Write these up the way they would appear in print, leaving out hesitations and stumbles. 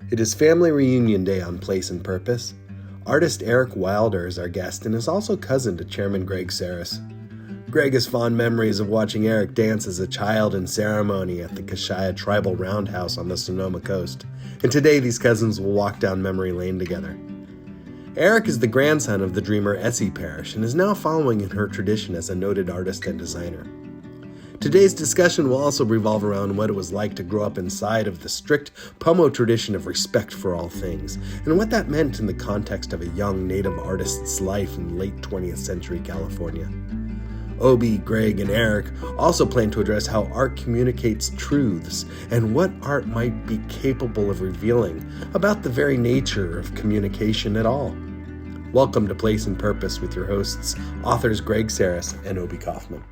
It is family reunion day on Place and Purpose. Artist Eric Wilder is our guest and is also cousin to Chairman Greg Sarris. Greg has fond memories of watching Eric dance as a child in ceremony at the Kashia Tribal Roundhouse on the Sonoma coast, and today these cousins will walk down memory lane together. Eric is the grandson of the dreamer Essie Parrish and is now following in her tradition as a noted artist and designer. Today's discussion will also revolve around what it was like to grow up inside of the strict Pomo tradition of respect for all things, and what that meant in the context of a young native artist's life in late 20th century California. Obi, Greg, and Eric also plan to address how art communicates truths and what art might be capable of revealing about the very nature of communication at all. Welcome to Place and Purpose with your hosts, authors Greg Sarris and Obi Kaufmann.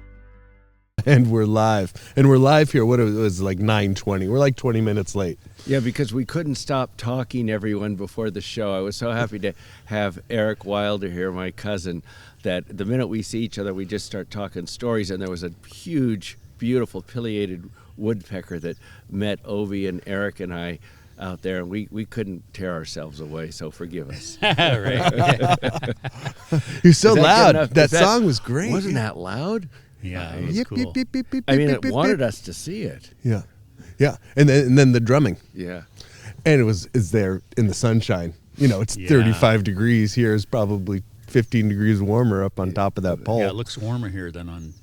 And we're live. And we're live here. What it was like 9:20. We're like 20 minutes late. Yeah, because we couldn't stop talking, everyone, before the show. I was so happy to have Eric Wilder here, my cousin, that the minute we see each other, we just start talking stories. And there was a huge, beautiful, pileated woodpecker that met Obi and Eric and I out there, and we couldn't tear ourselves away, so forgive us. Right. You're so loud. That song was great. Wasn't that loud? Yeah, it was cool. I mean, it wanted us to see it. Yeah. Yeah. And then the drumming. Yeah. And it's there in the sunshine. You know, it's 35 degrees here. It's probably 15 degrees warmer up on top of that pole. Yeah, it looks warmer here than on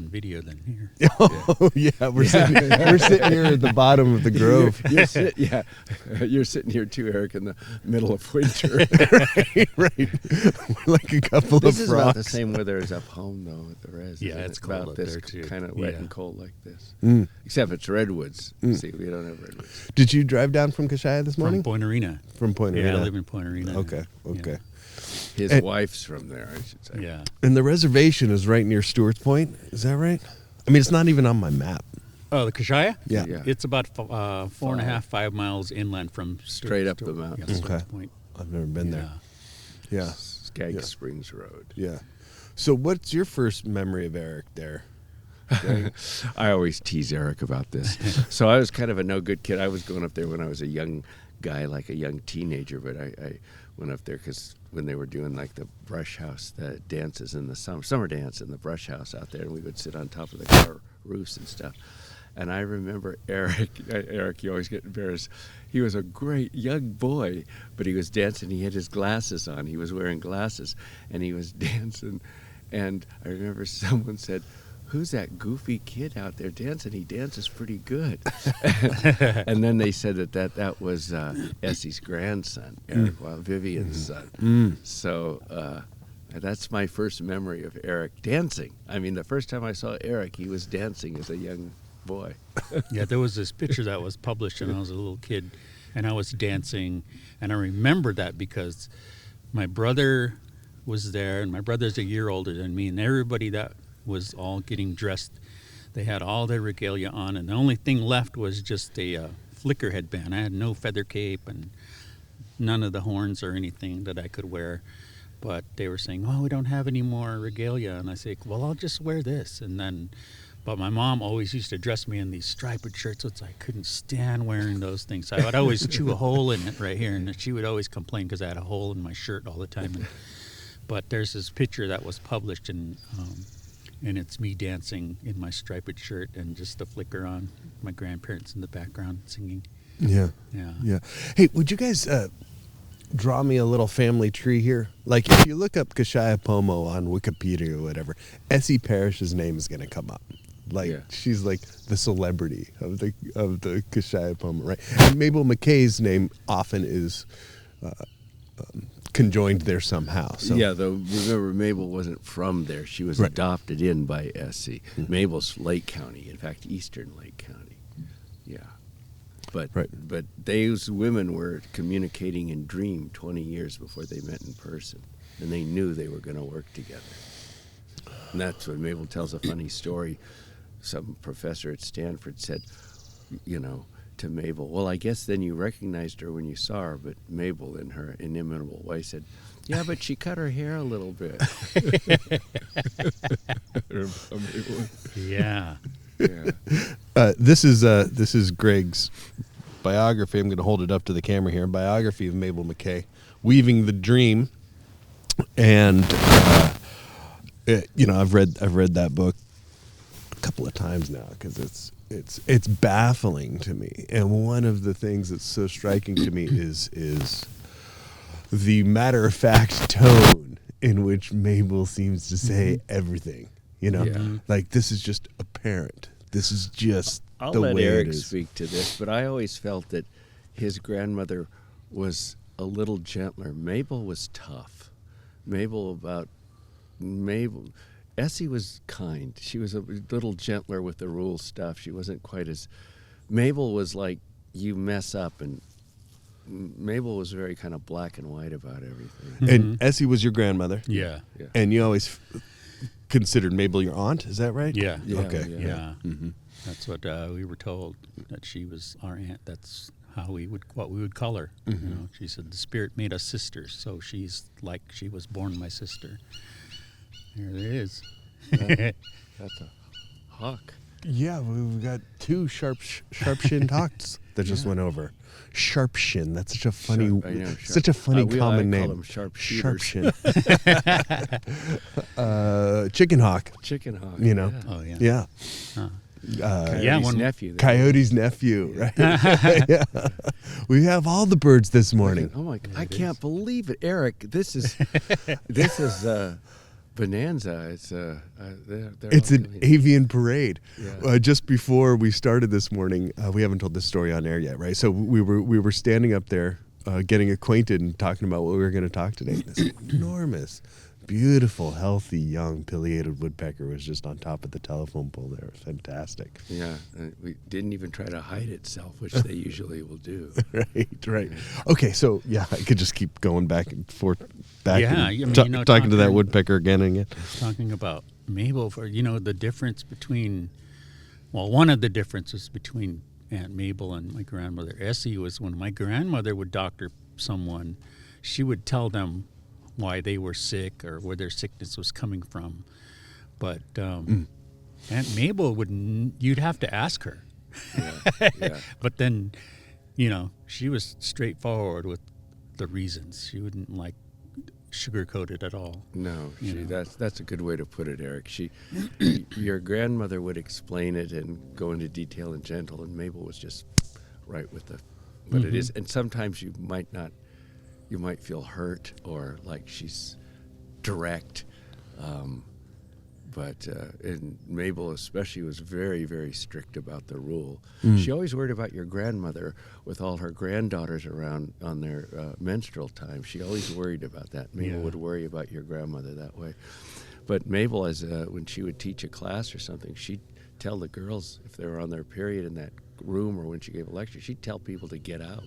video than here. Oh, yeah. We're sitting here at the bottom of the grove. You're sitting here too, Eric, in the middle of winter. right. We're like a couple this of is frogs. about the same weather as up home, though, at the res. Yeah, it's cold about up this there, too. kind of wet and cold like this. Except it's redwoods. See, we don't have redwoods. Did you drive down from Kashia this morning? From Point Arena. From Point Arena. Yeah, I live in Point Arena. Okay. Yeah. His wife's from there, I should say. Yeah. And the reservation is right near Stewart's Point. Is that right? I mean, it's not even on my map. Oh, the Kashia? Yeah. It's about 5 miles inland from Straight up the mountain. Yeah, Stewart's Okay. Point. I've never been there. Yeah. Skaggs Springs Road. Yeah. So what's your first memory of Eric there? I always tease Eric about this. So I was kind of a no-good kid. I was going up there when I was a young guy, like a young teenager, but I went up there because when they were doing like the brush house, the dances in the summer dance in the brush house out there, and we would sit on top of the car roofs and stuff. And I remember Eric, you always get embarrassed. He was a great young boy, but he was dancing. He had his glasses on. He was wearing glasses, and he was dancing. And I remember someone said, "Who's that goofy kid out there dancing? He dances pretty good." And then they said that was Essie's grandson, Eric, Vivian's son. So that's my first memory of Eric dancing. I mean, the first time I saw Eric, he was dancing as a young boy. Yeah, there was this picture that was published when I was a little kid, and I was dancing, and I remember that because my brother was there, and my brother's a year older than me, and everybody that was all getting dressed. They had all their regalia on, and the only thing left was just a flicker headband. I had no feather cape and none of the horns or anything that I could wear. But they were saying, "Oh, we don't have any more regalia." And I say, "Well, I'll just wear this." But my mom always used to dress me in these striped shirts, so I couldn't stand wearing those things. So I would always chew a hole in it right here, and she would always complain because I had a hole in my shirt all the time. But there's this picture that was published, and it's me dancing in my striped shirt and just the flicker on, my grandparents in the background singing. Yeah. Hey, would you guys draw me a little family tree here? Like, if you look up Kashia Pomo on Wikipedia or whatever, Essie Parrish's name is going to come up. Like, she's like the celebrity of the Kashia Pomo, right? And Mabel McKay's name often is conjoined there somehow. So. Yeah, though, remember, Mabel wasn't from there. She was adopted in by Essie. Mabel's Lake County, in fact, Eastern Lake County. Yeah. But those women were communicating in dream 20 years before they met in person, and they knew they were going to work together. And that's when Mabel tells a funny story. Some professor at Stanford said, to Mabel, "Well, I guess then you recognized her when you saw her," but Mabel, in her inimitable way, said, "Yeah, but she cut her hair a little bit." Yeah. This is Greg's biography. I'm going to hold it up to the camera here. Biography of Mabel McKay, Weaving the Dream. And I've read that book a couple of times now because it's baffling to me. And one of the things that's so striking to me is the matter-of-fact tone in which Mabel seems to say everything. Like, this is just apparent. This is just I'll the let way Eric it is. speak to this, but I always felt that his grandmother was a little gentler. Mabel was tough. Essie was kind. She was a little gentler with the rule stuff. She wasn't quite as... Mabel was like, you mess up, and Mabel was very kind of black and white about everything. And Essie was your grandmother. Yeah. And you always considered Mabel your aunt. Is that right? Yeah. Okay. Yeah. That's what we were told, that she was our aunt. That's what we would call her. She said the spirit made us sisters, so she's like she was born my sister. There it is. That's a hawk. Yeah, we've got two sharp-shinned hawks that just went over. Sharp-shin. That's such a funny, common name. Call them sharpshooters. Sharp-shin. Chicken hawk. Chicken hawk. Yeah. Oh yeah. Yeah. Coyote's nephew. Coyote's nephew, right? Yeah. We have all the birds this morning. Oh my! I can't believe it, Eric. This is bonanza. It's It's an avian parade. Yeah. Just before we started this morning, we haven't told this story on air yet, right? So we were standing up there, getting acquainted and talking about what we were going to talk today. This enormous, beautiful, healthy, young pileated woodpecker was just on top of the telephone pole there. Fantastic. Yeah, we didn't even try to hide itself, which they usually will do. Right. Okay, so I could just keep going back and forth, talking to that woodpecker again and again. Talking about Mabel, for the difference between, one of the differences between Aunt Mabel and my grandmother Essie was when my grandmother would doctor someone, she would tell them why they were sick or where their sickness was coming from. But Aunt Mabel you'd have to ask her. Yeah. But then, she was straightforward with the reasons. She wouldn't sugarcoat it at all. No, that's a good way to put it, Eric. Your grandmother would explain it and go into detail and gentle, and Mabel was just right with what it is. And sometimes you might feel hurt or like she's direct. And Mabel especially was very, very strict about the rule. She always worried about your grandmother with all her granddaughters around on their menstrual time. She always worried about that. Mabel would worry about your grandmother that way. But Mabel, when she would teach a class or something, she'd tell the girls if they were on their period in that room or when she gave a lecture, she'd tell people to get out.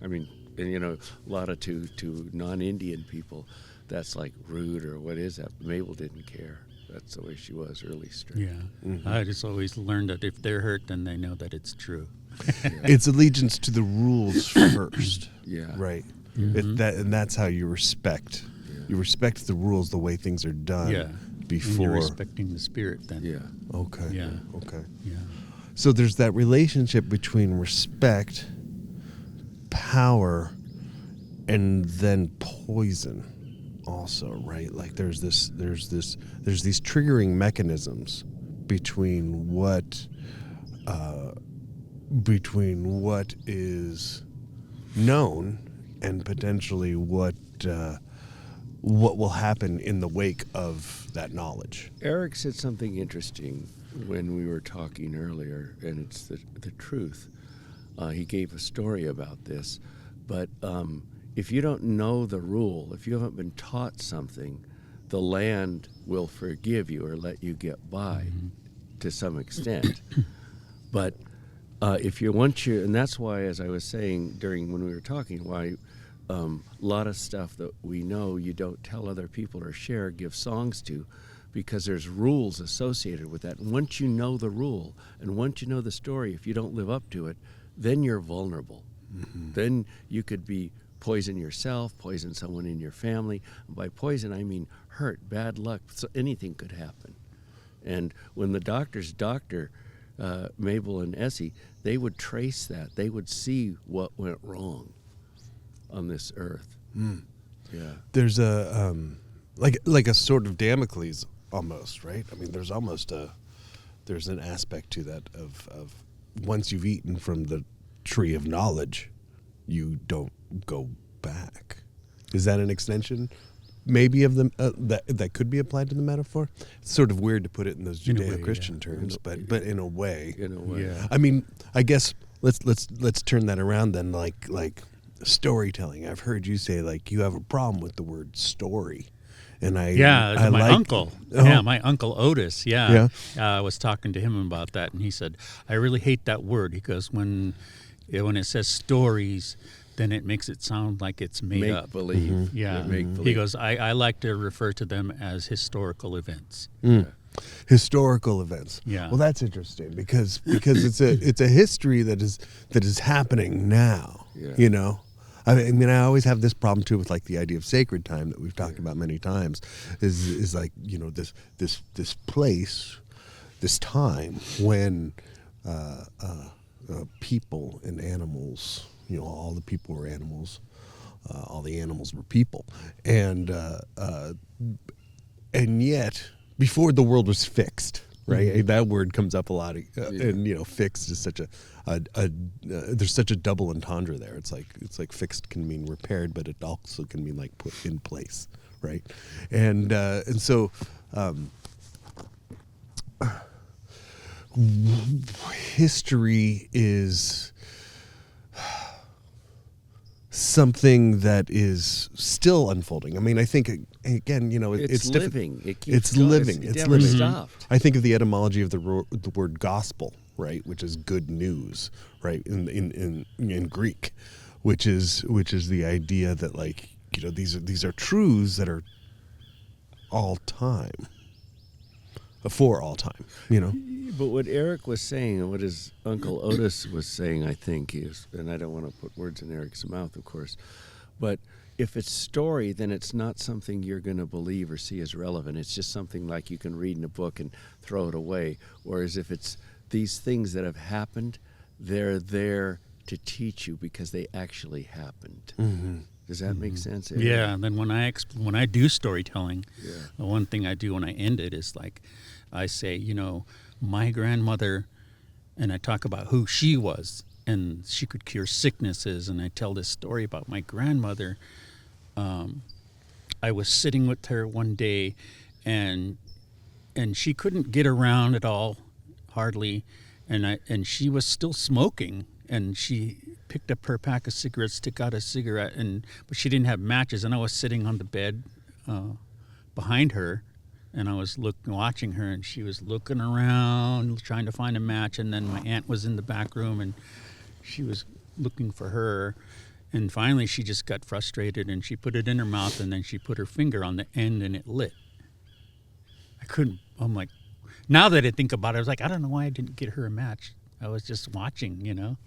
I mean, and a lot of to non-Indian people, that's like rude or what is that? Mabel didn't care. That's the way she was, really strict. Yeah. I just always learned that if they're hurt, then they know that it's true. It's allegiance to the rules first. Yeah. Right. And that's how you respect. Yeah. You respect the rules, the way things are done. Yeah. Before. And you're respecting the spirit then. Yeah. Okay. Yeah. Okay. Yeah. So there's that relationship between respect, power, and then poison. Also, right? Like there's these triggering mechanisms between what is known and potentially what will happen in the wake of that knowledge. Eric said something interesting when we were talking earlier, and it's the truth. He gave a story about this, but if you don't know the rule, if you haven't been taught something, the land will forgive you or let you get by to some extent. But and that's why, as I was saying when we were talking, why a lot of stuff that we know you don't tell other people or share, give songs to, because there's rules associated with that. And once you know the rule and once you know the story, if you don't live up to it, then you're vulnerable. Then you could poison yourself, poison someone in your family. By poison, I mean hurt, bad luck. So anything could happen. And when the doctors doctor Mabel and Essie, they would trace that. They would see what went wrong on this earth. Yeah. There's a like a sort of Damocles almost, right? I mean, there's an aspect to that of once you've eaten from the tree of knowledge, you don't go back. Is that an extension? Maybe of the that could be applied to the metaphor. It's sort of weird to put it in those Judeo-Christian terms, but in a way, Yeah. I mean, I guess let's turn that around then. Like storytelling. I've heard you say like you have a problem with the word story, and I my uncle. Oh. Yeah, my uncle Otis. Yeah. I was talking to him about that, and he said, "I really hate that word." He goes, when it says stories, then it makes it sound like it's made up. Believe. Yeah. Make believe. He goes, I like to refer to them as historical events. Historical events. Yeah. Well, that's interesting because it's a history that is happening now. Yeah. You know, I mean, I always have this problem too with like the idea of sacred time that we've talked about many times. Is like, you know, this place, this time when people and animals. You know, all the people were animals, all the animals were people, and yet before the world was fixed, right? That word comes up a lot, and you know, fixed is such there's such a double entendre there. It's like fixed can mean repaired, but it also can mean like put in place, right? And so. History is something that is still unfolding. I mean, I think again, you know, it's living. It keeps it's going. living. It It's never living. stopped. I think of the etymology of the word gospel, right, which is good news, right, in Greek, which is the idea that like, you know, these are truths that are all time, for all time, you know. But what Eric was saying and what his uncle Otis was saying, I think, is, and I don't want to put words in Eric's mouth, of course, but if it's story, then it's not something you're going to believe or see as relevant. It's just something like you can read in a book and throw it away. Whereas if it's these things that have happened, they're there to teach you because they actually happened. Mm-hmm. Does that make sense, Eric? Yeah, and then when I do storytelling, the one thing I do when I end it is like I say, you know, my grandmother, and I talk about who she was, and she could cure sicknesses, and I tell this story about my grandmother. I was sitting with her one day, and she couldn't get around at all, hardly, and she was still smoking, and she picked up her pack of cigarettes, took out a cigarette, but she didn't have matches, and I was sitting on the bed behind her, and I was watching her, and she was looking around, trying to find a match, and then my aunt was in the back room, and she was looking for her, and finally she just got frustrated, and she put it in her mouth, and then she put her finger on the end, and it lit. I'm like, now that I think about it, I was like, I don't know why I didn't get her a match. I was just watching, you know.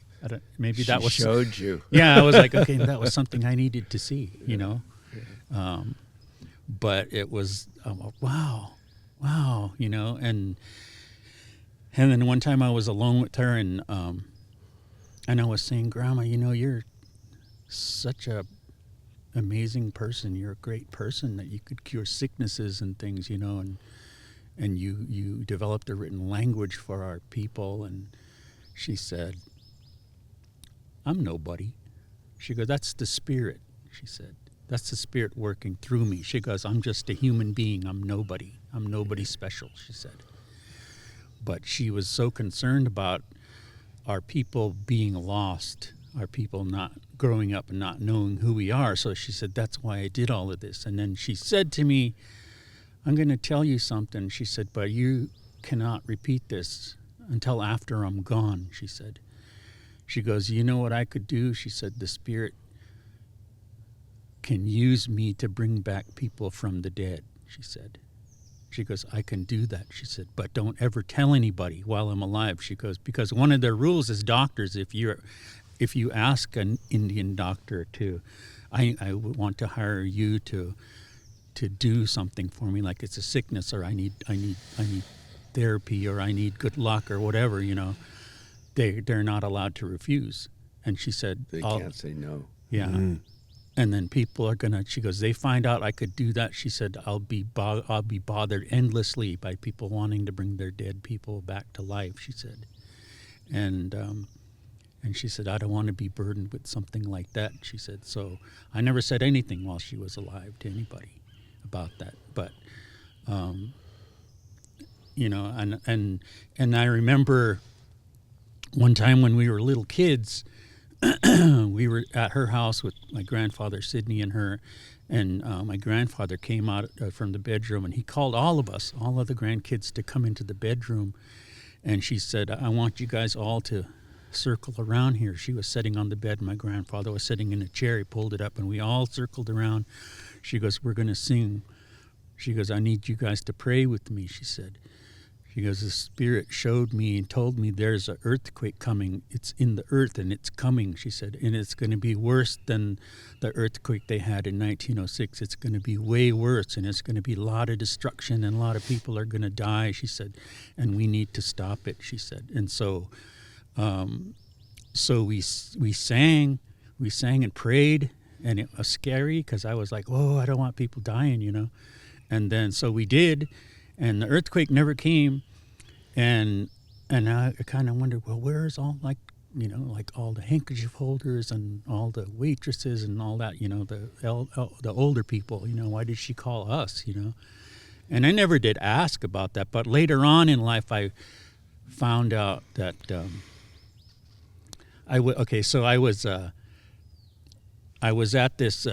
Maybe that was showed you. Yeah, I was like, okay, that was something I needed to see, you know. But it was wow, you know. And then one time I was alone with her, and I was saying, Grandma, you know, you're such a amazing person. You're a great person that you could cure sicknesses and things, you know, and you developed a written language for our people. And she said, I'm nobody. She goes, that's the spirit, she said. That's the spirit working through me. She goes, I'm just a human being. I'm nobody. I'm nobody special, she said. But she was so concerned about our people being lost, our people not growing up and not knowing who we are. So she said, that's why I did all of this. And then she said to me, I'm going to tell you something. She said, but you cannot repeat this until after I'm gone, she said. She goes, you know what I could do? She said, the spirit can use me to bring back people from the dead, she said. She goes, I can do that, she said, but don't ever tell anybody while I'm alive. She goes, because one of their rules is doctors, if you ask an Indian doctor I want to hire you to do something for me, like it's a sickness or I need therapy or I need good luck or whatever, they're not allowed to refuse. And she said, They can't say no. Yeah. Mm-hmm. And then people are she goes, they find out I could do that. She said, I'll be bothered endlessly by people wanting to bring their dead people back to life, she said. And she said, I don't want to be burdened with something like that, she said. So I never said anything while she was alive to anybody about that. But, and I remember one time when we were little kids, we were at her house with my grandfather, Sidney, and her. And my grandfather came out from the bedroom, and he called all of us, all of the grandkids, to come into the bedroom. And she said, I want you guys all to circle around here. She was sitting on the bed. My grandfather was sitting in a chair. He pulled it up, and we all circled around. She goes, we're going to sing. She goes, I need you guys to pray with me, she said. She goes, the Spirit showed me and told me there's an earthquake coming. It's in the earth, and it's coming, she said. And it's going to be worse than the earthquake they had in 1906. It's going to be way worse, and it's going to be a lot of destruction, and a lot of people are going to die, she said. And we need to stop it, she said. And so we sang and prayed, and it was scary because I was like, oh, I don't want people dying, And then so we did. And the earthquake never came, and I kind of wondered, well, where's all like all the handkerchief holders and all the waitresses and all that, the older people, why did she call us, And I never did ask about that, but later on in life, I found out that I was at this.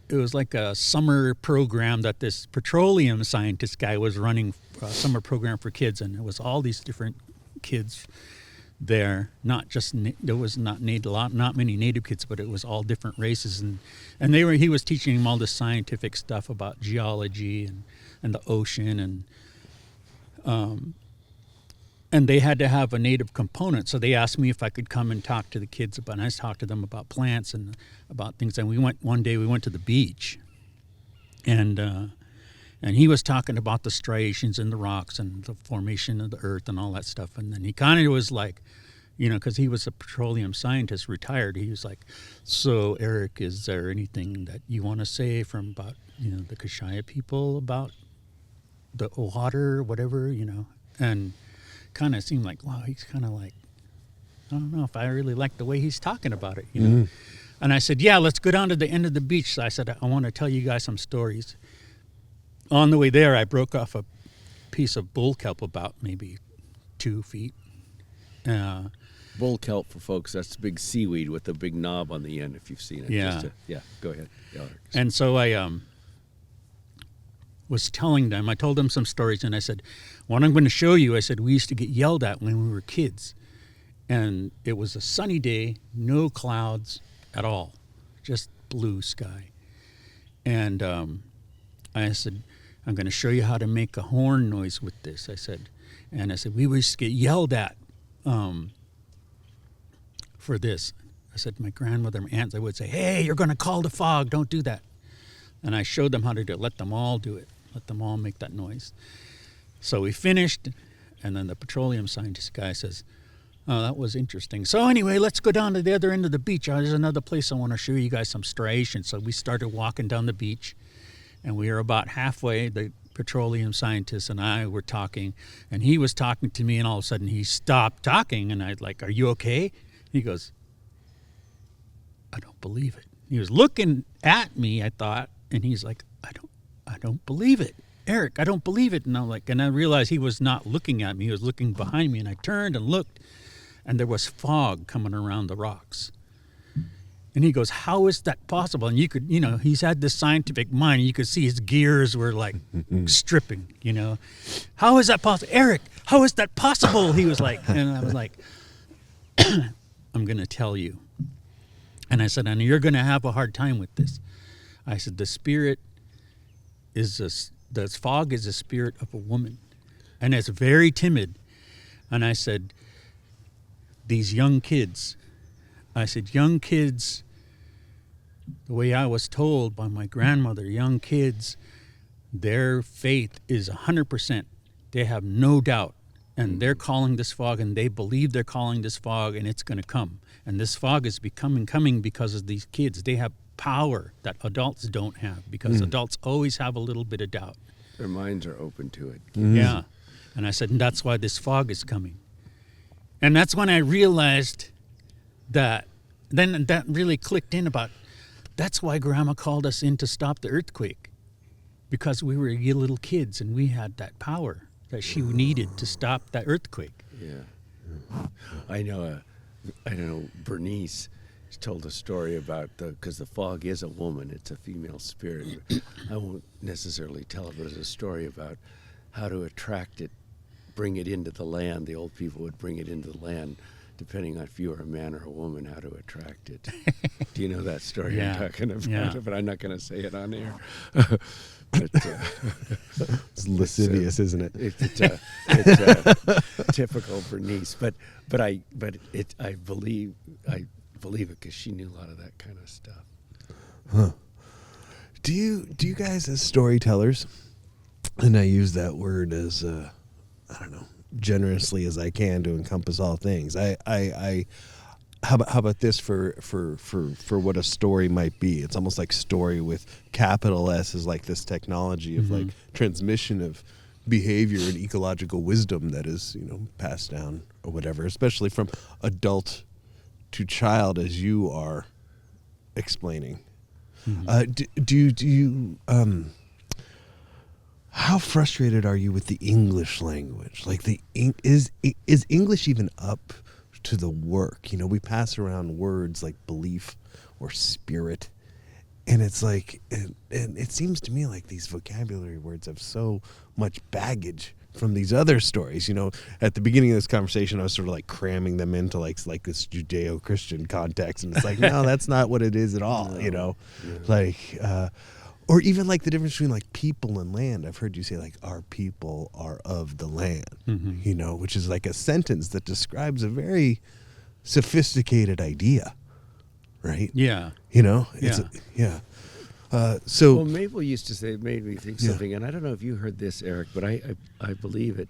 It was like a summer program that this petroleum scientist guy was running, a summer program for kids, and it was all these different kids there. Not just there was not many native kids, but it was all different races, and he was teaching them all this scientific stuff about geology and the ocean, and they had to have a native component. So they asked me if I could come and talk to the kids about, and I talked to them about plants and about things. And one day we went to the beach, and he was talking about the striations in the rocks and the formation of the earth and all that stuff. And then he kind of was like, because he was a petroleum scientist, retired, he was like, so Eric, is there anything that you want to say from about, the Kashia people about the water or whatever, and kind of seemed like, wow, he's kind of like, I don't know if I really like the way he's talking about it, Mm-hmm. And I said, yeah, let's go down to the end of the beach. So I said, I want to tell you guys some stories. On the way there, I broke off a piece of bull kelp about maybe 2 feet. Bull kelp, for folks, that's big seaweed with a big knob on the end, if you've seen it. Yeah. Go ahead. Yeah. And so I was telling them, I told them some stories, and I said, what I'm going to show you, I said, we used to get yelled at when we were kids. And it was a sunny day, no clouds at all, just blue sky. And I said, I'm going to show you how to make a horn noise with this, I said. And I said, we used to get yelled at for this. I said, my grandmother and aunts, they would say, hey, you're going to call the fog, don't do that. And I showed them how to do it, let them all do it, let them all make that noise. So we finished, and then the petroleum scientist guy says, oh, that was interesting. So anyway, let's go down to the other end of the beach. There's another place I want to show you guys some striations. So we started walking down the beach, and we were about halfway. The petroleum scientist and I were talking, and he was talking to me, and all of a sudden he stopped talking, and I'd like, are you okay? He goes, I don't believe it. He was looking at me, I thought, and he's like, I don't believe it. Eric, I don't believe it. And I'm like, and I realized he was not looking at me, he was looking behind me, and I turned and looked, and there was fog coming around the rocks. And he goes, how is that possible? And you could, he's had this scientific mind, and you could see his gears were like stripping, How is that possible? Eric, how is that possible? He was like, and I was like, I'm going to tell you. And I said, and you're going to have a hard time with this. I said, the fog is the spirit of a woman, and it's very timid. And I said, these young kids, the way I was told by my grandmother, young kids, their faith is 100% They have no doubt. And they're calling this fog, and they believe they're calling this fog, and it's going to come. And this fog is coming because of these kids. They have power that adults don't have, because adults always have a little bit of doubt. Their minds are open to it. Yeah. And I said, and that's why this fog is coming. And that's when I realized that, then that really clicked in about, that's why Grandma called us in to stop the earthquake, because we were little kids and we had that power that she needed to stop that earthquake. Yeah. I know Bernice told a story about because the fog is a woman, it's a female spirit. I won't necessarily tell it, but it's a story about how to attract it, bring it into the land. The old people would bring it into the land, depending on if you were a man or a woman, how to attract it. Do you know that story I'm talking about? Yeah. But I'm not going to say it on air. But, It's lascivious, isn't it? It's typical Bernice, but I believe it because she knew a lot of that kind of stuff. Huh. Do you guys, as storytellers, and I use that word as I don't know, generously as I can to encompass all things. How about this for what a story might be? It's almost like story with capital S is like this technology of like transmission of behavior and ecological wisdom that is, passed down or whatever, especially from adult to child, as you are explaining. Do you how frustrated are you with the English language? Like is English even up to the work? We pass around words like belief or spirit, and it's like, and it seems to me like these vocabulary words have so much baggage from these other stories. At the beginning of this conversation, I was sort of like cramming them into like this Judeo-Christian context, and it's like, no, that's not what it is at all. No. Like, or even like the difference between like people and land. I've heard you say like our people are of the land, which is like a sentence that describes a very sophisticated idea, right? Yeah. So Well, Mabel used to say, it made me think something, and I don't know if you heard this, Eric, but I believe it.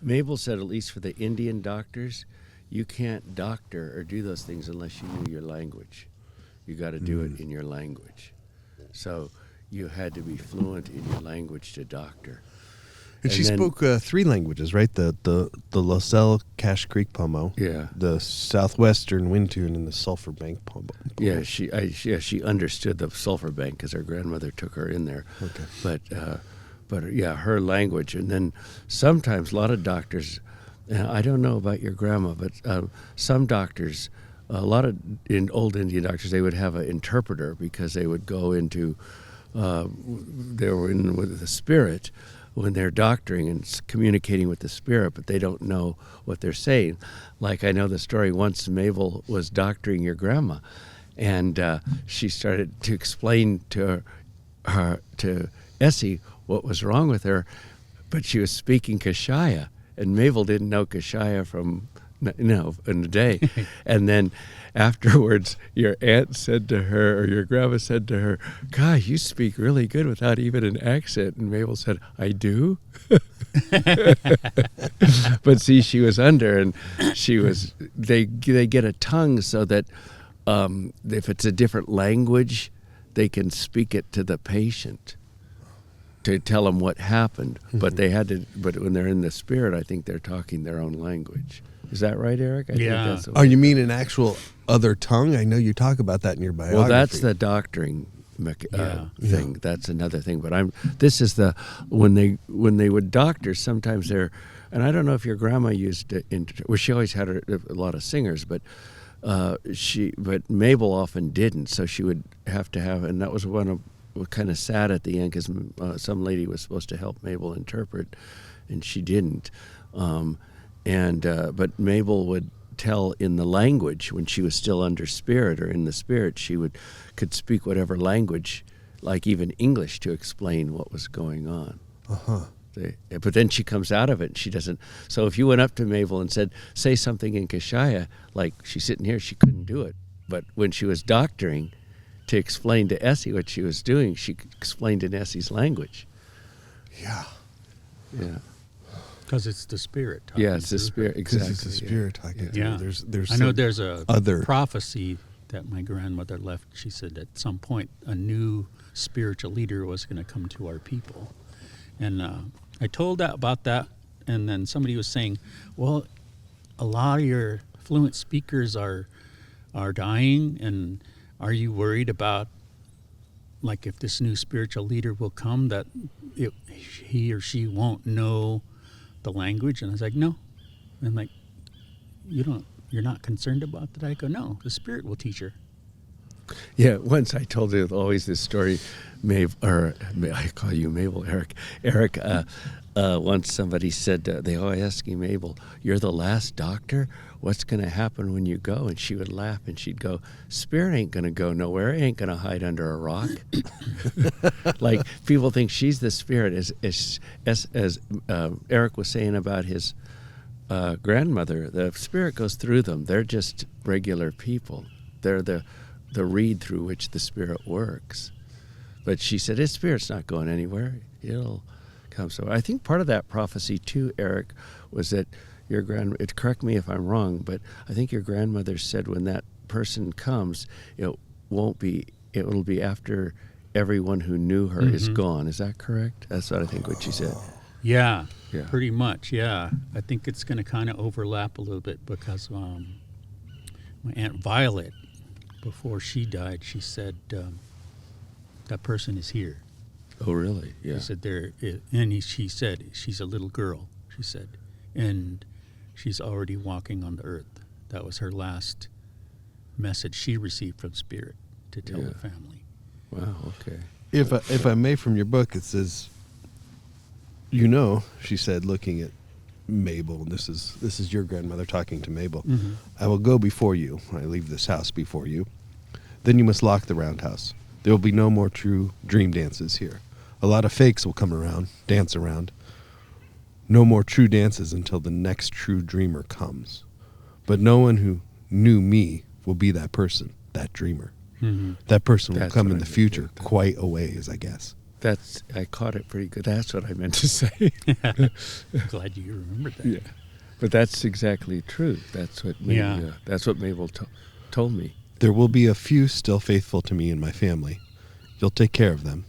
Mabel said, at least for the Indian doctors, you can't doctor or do those things unless you knew your language. You got to do it in your language. So you had to be fluent in your language to doctor. And she spoke 3 languages, right? The Losel Cache Creek Pomo, the Southwestern Wind Tune, and the Sulphur Bank Pomo. Yeah, she understood the Sulphur Bank because her grandmother took her in there. Okay. But yeah, her language. And then sometimes a lot of doctors, I don't know about your grandma, but some doctors, in old Indian doctors, they would have an interpreter because they would go into, they were in with the spirit when they're doctoring and communicating with the spirit, but they don't know what they're saying. Like I know the story once Mabel was doctoring your grandma, and she started to explain to Essie what was wrong with her, but she was speaking Kashia, and Mabel didn't know Kashia from in the day. And then afterwards, your aunt said to her, or your grandma said to her, "God, you speak really good without even an accent." And Mabel said, "I do." But see, she was under, and they get a tongue so that if it's a different language, they can speak it to the patient to tell them what happened. But but when they're in the spirit, I think they're talking their own language. Is that right, Eric? I think that's Oh, you mean an actual other tongue? I know you talk about that in your biography. Well, that's the doctoring thing. That's another thing. But this is when they would doctor. Sometimes and I don't know if your grandma used it. She always had a lot of singers, but but Mabel often didn't. So she would have to have, and that was kind of sad at the end because some lady was supposed to help Mabel interpret, and she didn't. But Mabel would tell in the language when she was still under spirit or in the spirit. She could speak whatever language, like even English, to explain what was going on. But then she comes out of it and she doesn't. So if you went up to Mabel and said, "Say something in Kashia," like she's sitting here, she couldn't do it. But when she was doctoring to explain to Essie what she was doing, she explained in Essie's language. Yeah. Because it's the spirit talking. Yeah, it's the through her. spirit. Exactly. Because it's a spirit talking to Yeah. you. There's I know some there's a other prophecy that my grandmother left. She said at some point a new spiritual leader was going to come to our people. And I told about that, and then somebody was saying, well, a lot of your fluent speakers are dying, and are you worried about, like, if this new spiritual leader will come, that he or she won't know the language? And I was like, no. And I'm like, you're not concerned about that? I go, no, the spirit will teach her. Yeah, once I told you always this story, I call you Mabel, Eric. Eric, once somebody said, they always ask you, Mabel, you're the last doctor? What's going to happen when you go? And she would laugh and she'd go, spirit ain't going to go nowhere. It ain't going to hide under a rock. Like, people think she's the spirit. As Eric was saying about his grandmother, the spirit goes through them. They're just regular people. They're the reed through which the spirit works. But she said, his spirit's not going anywhere. It'll come. So I think part of that prophecy too, Eric, was that correct me if I'm wrong, but I think your grandmother said when that person comes, it'll be after everyone who knew her is gone. Is that correct? That's what I think what she said. Yeah, Yeah. pretty much, yeah. I think it's going to kind of overlap a little bit because my Aunt Violet, before she died, she said, that person is here. Oh, really? Yeah. She said, she said, she's a little girl, she said, and she's already walking on the earth. That was her last message she received from Spirit to tell the family. Wow, okay. If I may, from your book, it says, she said, looking at Mabel, and this is your grandmother talking to Mabel. Mm-hmm. I will go before you. I leave this house before you. Then you must lock the roundhouse. There will be no more true dream dances here. A lot of fakes will come around, dance around. No more true dances until the next true dreamer comes. But no one who knew me will be that person, that dreamer. Mm-hmm. That person will That's come what in I the meant, future, yeah. quite a ways, I guess. I caught it pretty good. That's what I meant to say. Glad you remembered that. Yeah, but that's exactly true. That's what Mabel told me. There will be a few still faithful to me and my family. You'll take care of them.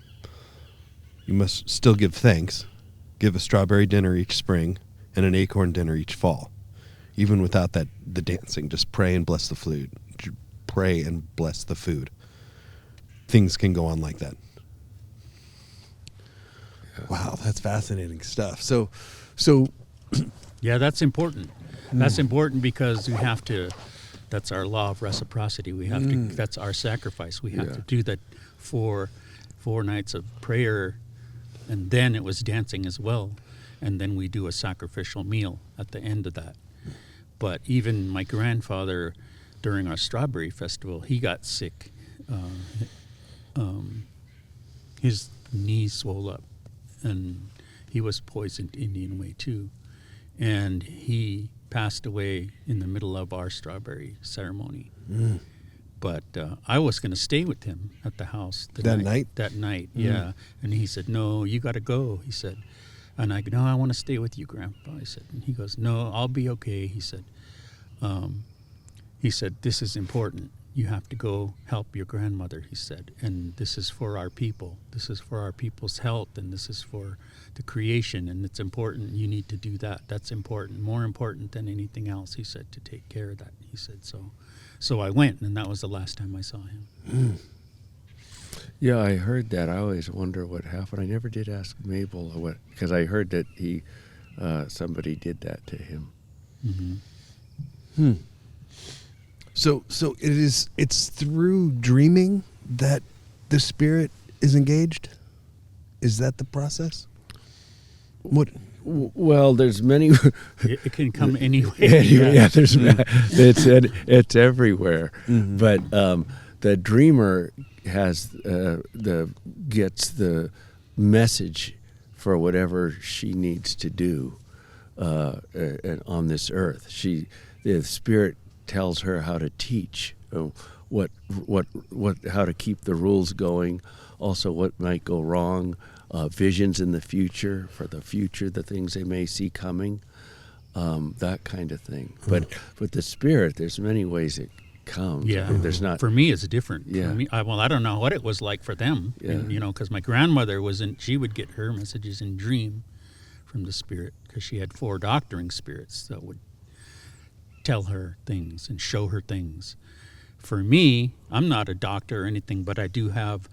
You must still give thanks. Give a strawberry dinner each spring and an acorn dinner each fall. Even without the dancing, just pray and bless the food. Pray and bless the food. Things can go on like that. Yeah. Wow, that's fascinating stuff. So Yeah, that's important. That's important because we have to. That's our law of reciprocity. We have to. That's our sacrifice. We have to do that for 4 nights of prayer, and then it was dancing as well, and then we do a sacrificial meal at the end of that. But even my grandfather, during our strawberry festival, he got sick. His knees swelled up, and he was poisoned Indian way too, and he passed away in the middle of our strawberry ceremony. But I was going to stay with him at the house that night. Yeah. And he said, "No, you got to go." He said, and I go, "No, I want to stay with you, Grandpa." I said, and he goes, "No, I'll be okay." He said, "This is important. You have to go help your grandmother," he said, "and this is for our people. This is for our people's health, and this is for the creation, and it's important. You need to do that. That's important, more important than anything else," he said, "to take care of that." He said, so I went, and that was the last time I saw him. Yeah, I heard that. I always wonder what happened. I never did ask Mabel what, because I heard that somebody did that to him. Mm-hmm. So it's through dreaming that the spirit is engaged? Is that the process? What? Well, there's many. It can come anyway. It's everywhere. Mm-hmm. But the dreamer gets the message for whatever she needs to do on this earth. The spirit tells her how to teach, how to keep the rules going, also what might go wrong, visions in the future, for the future, the things they may see coming, that kind of thing. But with the spirit, there's many ways it comes. Yeah, I mean, there's not. For me, it's different. Yeah. For me, I don't know what it was like for them. Yeah. And, because my grandmother she would get her messages in dream from the spirit, because she had 4 doctoring spirits that would tell her things and show her things. For me, I'm not a doctor or anything, but I do have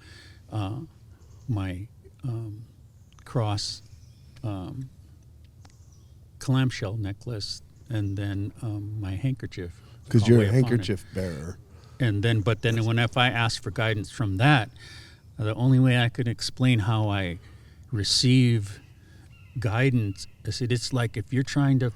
my cross clamshell necklace, and then my handkerchief. Because you're a Way up on it. handkerchief bearer. And then, if I ask for guidance from that, the only way I can explain how I receive guidance is it's like if you're trying to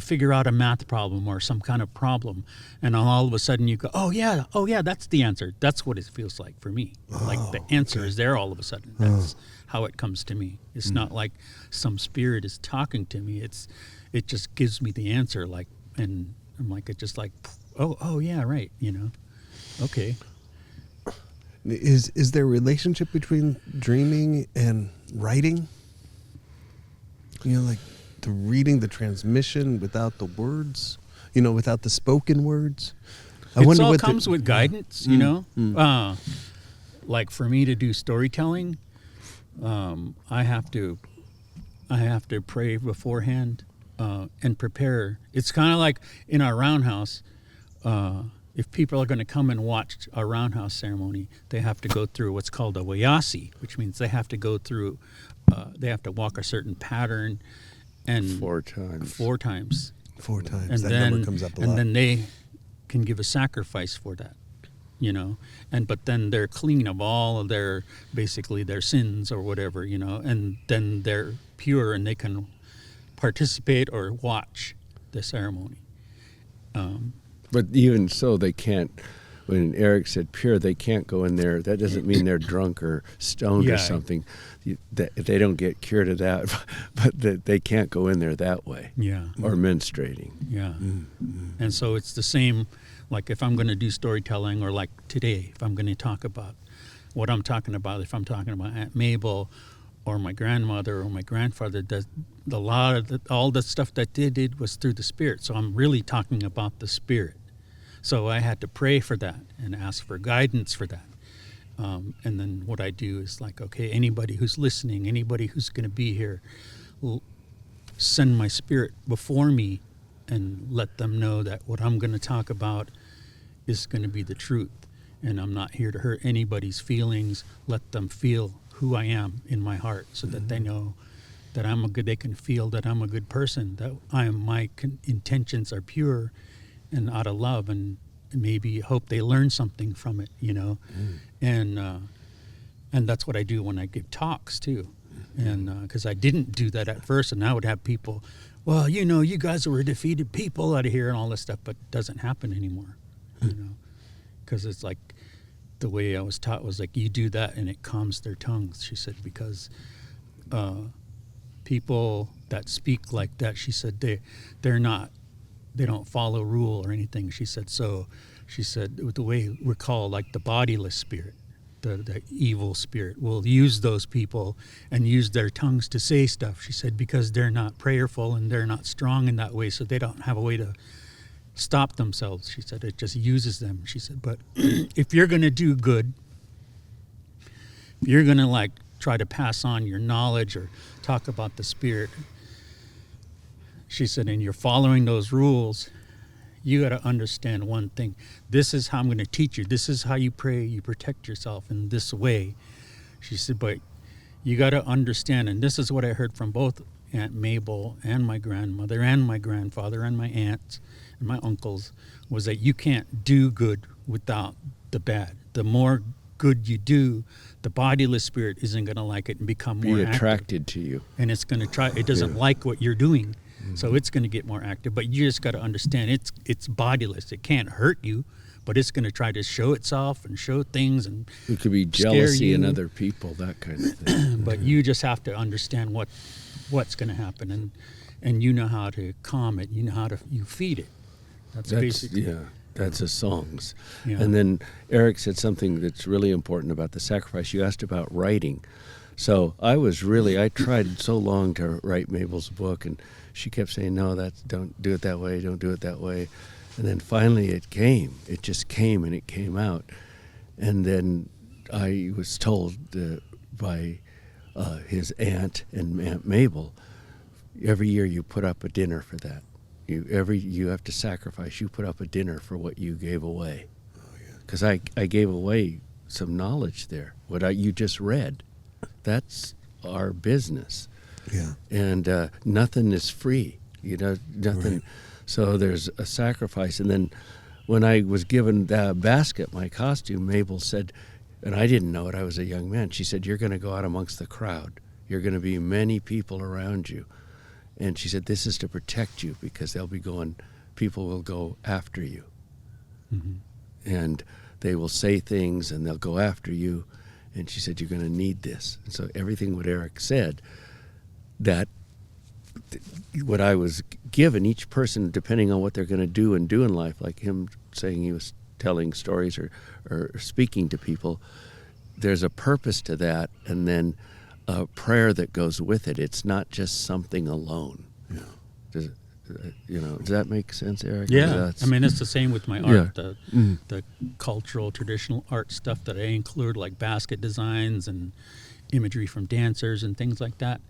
figure out a math problem or some kind of problem, and all of a sudden you go, oh yeah, that's the answer. That's what it feels like for me. Like the answer is there all of a sudden. That's how it comes to me. It's not like some spirit is talking to me. It just gives me the answer, and I'm like, it's just like, oh yeah, right, okay. Is there a relationship between dreaming and writing? Like the reading, the transmission without the words, without the spoken words. It all comes with guidance, like for me to do storytelling, I have to pray beforehand and prepare. It's kind of like in our roundhouse. If people are going to come and watch a roundhouse ceremony, they have to go through what's called a wayasi, which means they have to go through. They have to walk a certain pattern, and 4 times. 4 times. And that then, number comes up a lot. And then they can give a sacrifice for that, but then they're clean of all of their sins or whatever, and then they're pure and they can participate or watch the ceremony. But even so, they can't. When Eric said pure, they can't go in there. That doesn't mean they're drunk or stoned or something. They don't get cured of that, but they can't go in there that way. Yeah. Or menstruating. Yeah. And so it's the same, like if I'm going to do storytelling, or like today, if I'm going to talk about what I'm talking about, if I'm talking about Aunt Mabel or my grandmother or my grandfather, all the stuff that they did was through the spirit. So I'm really talking about the spirit. So I had to pray for that and ask for guidance for that. And then what I do is like, okay, anybody who's listening, anybody who's going to be here, will send my spirit before me and let them know that what I'm going to talk about is going to be the truth. And I'm not here to hurt anybody's feelings. Let them feel who I am in my heart, so that they know that they can feel that I'm a good person, that my intentions are pure and out of love, and maybe hope they learn something from it, and that's what I do when I give talks too, and because I didn't do that at first, and I would have people, well, you guys were defeated people out of here and all this stuff, but it doesn't happen anymore, because it's like the way I was taught was like, you do that and it calms their tongues, she said, because people that speak like that, she said, they don't follow rule or anything. She said, the way we're called, like the bodiless spirit, the evil spirit, will use those people and use their tongues to say stuff. She said, because they're not prayerful and they're not strong in that way, so they don't have a way to stop themselves. She said, it just uses them. She said, but if you're going to do good, if you're going to like try to pass on your knowledge or talk about the spirit, she said, and you're following those rules, you got to understand one thing. This is how I'm going to teach you. This is how you pray. You protect yourself in this way. She said, but you got to understand, and this is what I heard from both Aunt Mabel and my grandmother and my grandfather and my aunts and my uncles, was that you can't do good without the bad. The more good you do, the bodiless spirit isn't going to like it and become more attracted to you. And it's going to try, it doesn't like what you're doing. So it's going to get more active, but you just got to understand it's bodiless. It can't hurt you, but it's going to try to show itself and show things, and it could be jealousy in other people, that kind of thing. But you just have to understand what's going to happen, and you know how to calm it. You know how to feed it. That's basically that's the songs. Yeah. And then Eric said something that's really important about the sacrifice. You asked about writing. So I tried so long to write Mabel's book, and she kept saying, no, don't do it that way, don't do it that way. And then finally it came. It just came, and it came out. And then I was told by his aunt and Aunt Mabel, every year you put up a dinner for that. You have to sacrifice. You put up a dinner for what you gave away. Because I gave away some knowledge there. What you just read, that's our business. Yeah. And nothing is free. Nothing. Right. So there's a sacrifice. And then when I was given that basket, my costume, Mabel said, and I didn't know it, I was a young man, she said, you're going to go out amongst the crowd. You're going to be many people around you. And she said, this is to protect you, because people will go after you. Mm-hmm. And they will say things, and they'll go after you. And she said, you're going to need this. And so everything what Eric said, what I was given, each person, depending on what they're going to do in life, like him saying he was telling stories or speaking to people, there's a purpose to that, and then a prayer that goes with it. It's not just something alone. Yeah. Does that make sense, Eric? Yeah, I mean, it's the same with my art, Yeah. the cultural, traditional art stuff that I include, like basket designs and imagery from dancers and things like that.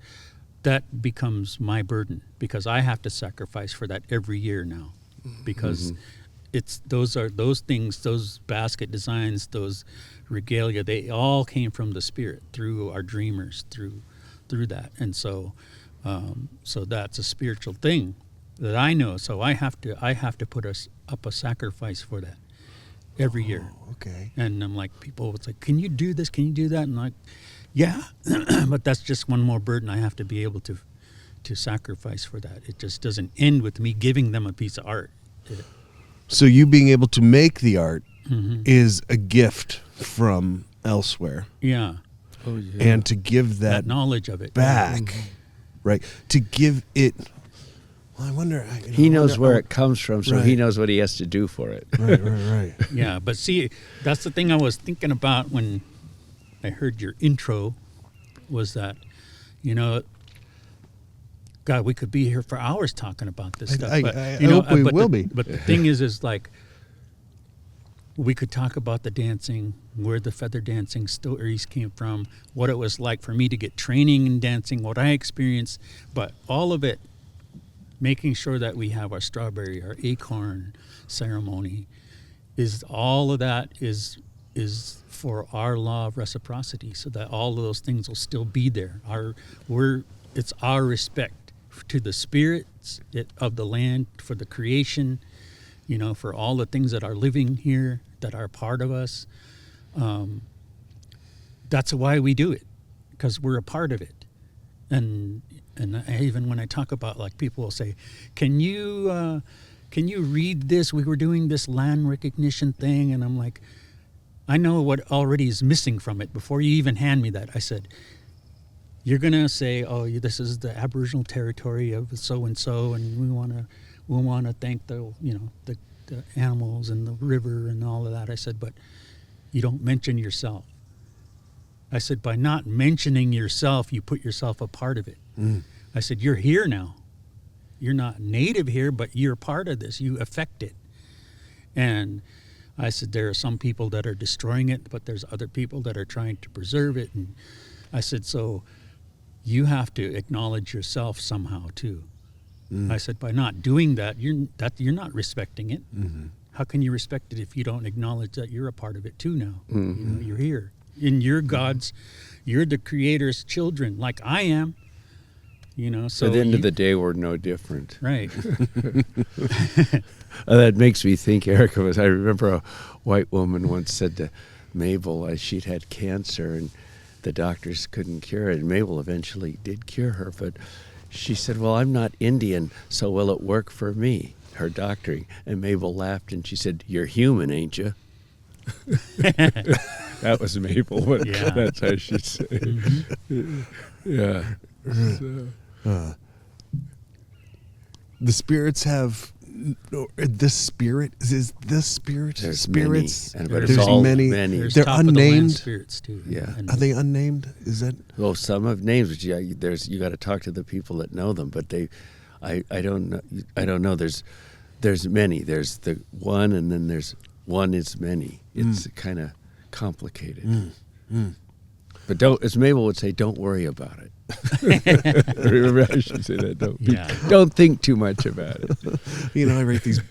That becomes my burden, because I have to sacrifice for that every year now, because those things, those basket designs, those regalia, they all came from the Spirit through our dreamers, through that, and so that's a spiritual thing that I know. So I have to put up a sacrifice for that every year. Okay. And I'm like, people would say, can you do this? Can you do that? And I'm like, yeah, but that's just one more burden I have to be able to sacrifice for that. It just doesn't end with me giving them a piece of art. So you being able to make the art Mm-hmm. is a gift from elsewhere. Yeah. Oh, yeah. And to give That knowledge of it. back, right? To give it. Well, I wonder. He knows where it comes from, so Right. he knows what he has to do for it. Right. Yeah, but see, that's the thing I was thinking about when I heard your intro, was that, God, we could be here for hours talking about this stuff. I But hope we will be. But the thing is like, we could talk about the dancing, where the feather dancing stories came from, what it was like for me to get training in dancing, what I experienced, but all of it, making sure that we have our strawberry, our acorn ceremony, is all of that is for our law of reciprocity, so that all of those things will still be there. It's our respect to the spirits of the land, for the creation, for all the things that are living here, that are part of us. That's why we do it, because we're a part of it. And even when I talk about, like, people will say, can you read this? We were doing this land recognition thing, and I'm like, I know what already is missing from it. Before you even hand me that, I said, you're gonna say, oh, this is the Aboriginal territory of so and so, and we wanna thank the animals and the river and all of that. I said, but you don't mention yourself. I said, by not mentioning yourself, you put yourself a part of it. I said, you're here now. You're not native here, but you're part of this. You affect it. And I said, there are some people that are destroying it, but there's other people that are trying to preserve it. And I said, so you have to acknowledge yourself somehow too. I said, by not doing that, you're not respecting it. Mm-hmm. How can you respect it if you don't acknowledge that you're a part of it too now? Mm-hmm. You're here. And you're God's, you're the Creator's children, like I am. So At the end of the day, we're no different. right. That makes me think, Erica, I remember a white woman once said to Mabel, she'd had cancer and the doctors couldn't cure it. And Mabel eventually did cure her, but she said, well, I'm not Indian, so will it work for me, her doctoring? And Mabel laughed and she said, you're human, ain't you? That was Mabel, but Yeah. that's how she said it. Mm-hmm. Yeah. So. The spirits have the spirit is the spirit. There's spirits. many, but There's it's all many. There's They're top of the land unnamed. spirits too. Yeah. And Are they unnamed? Is that? Well, some have names, but yeah, you got to talk to the people that know them. But I don't know. I don't know. There's many. There's the one, and then there's one is many. It's kind of complicated. But as Mabel would say, don't worry about it. Remember, I should say that. Don't think too much about it. You know,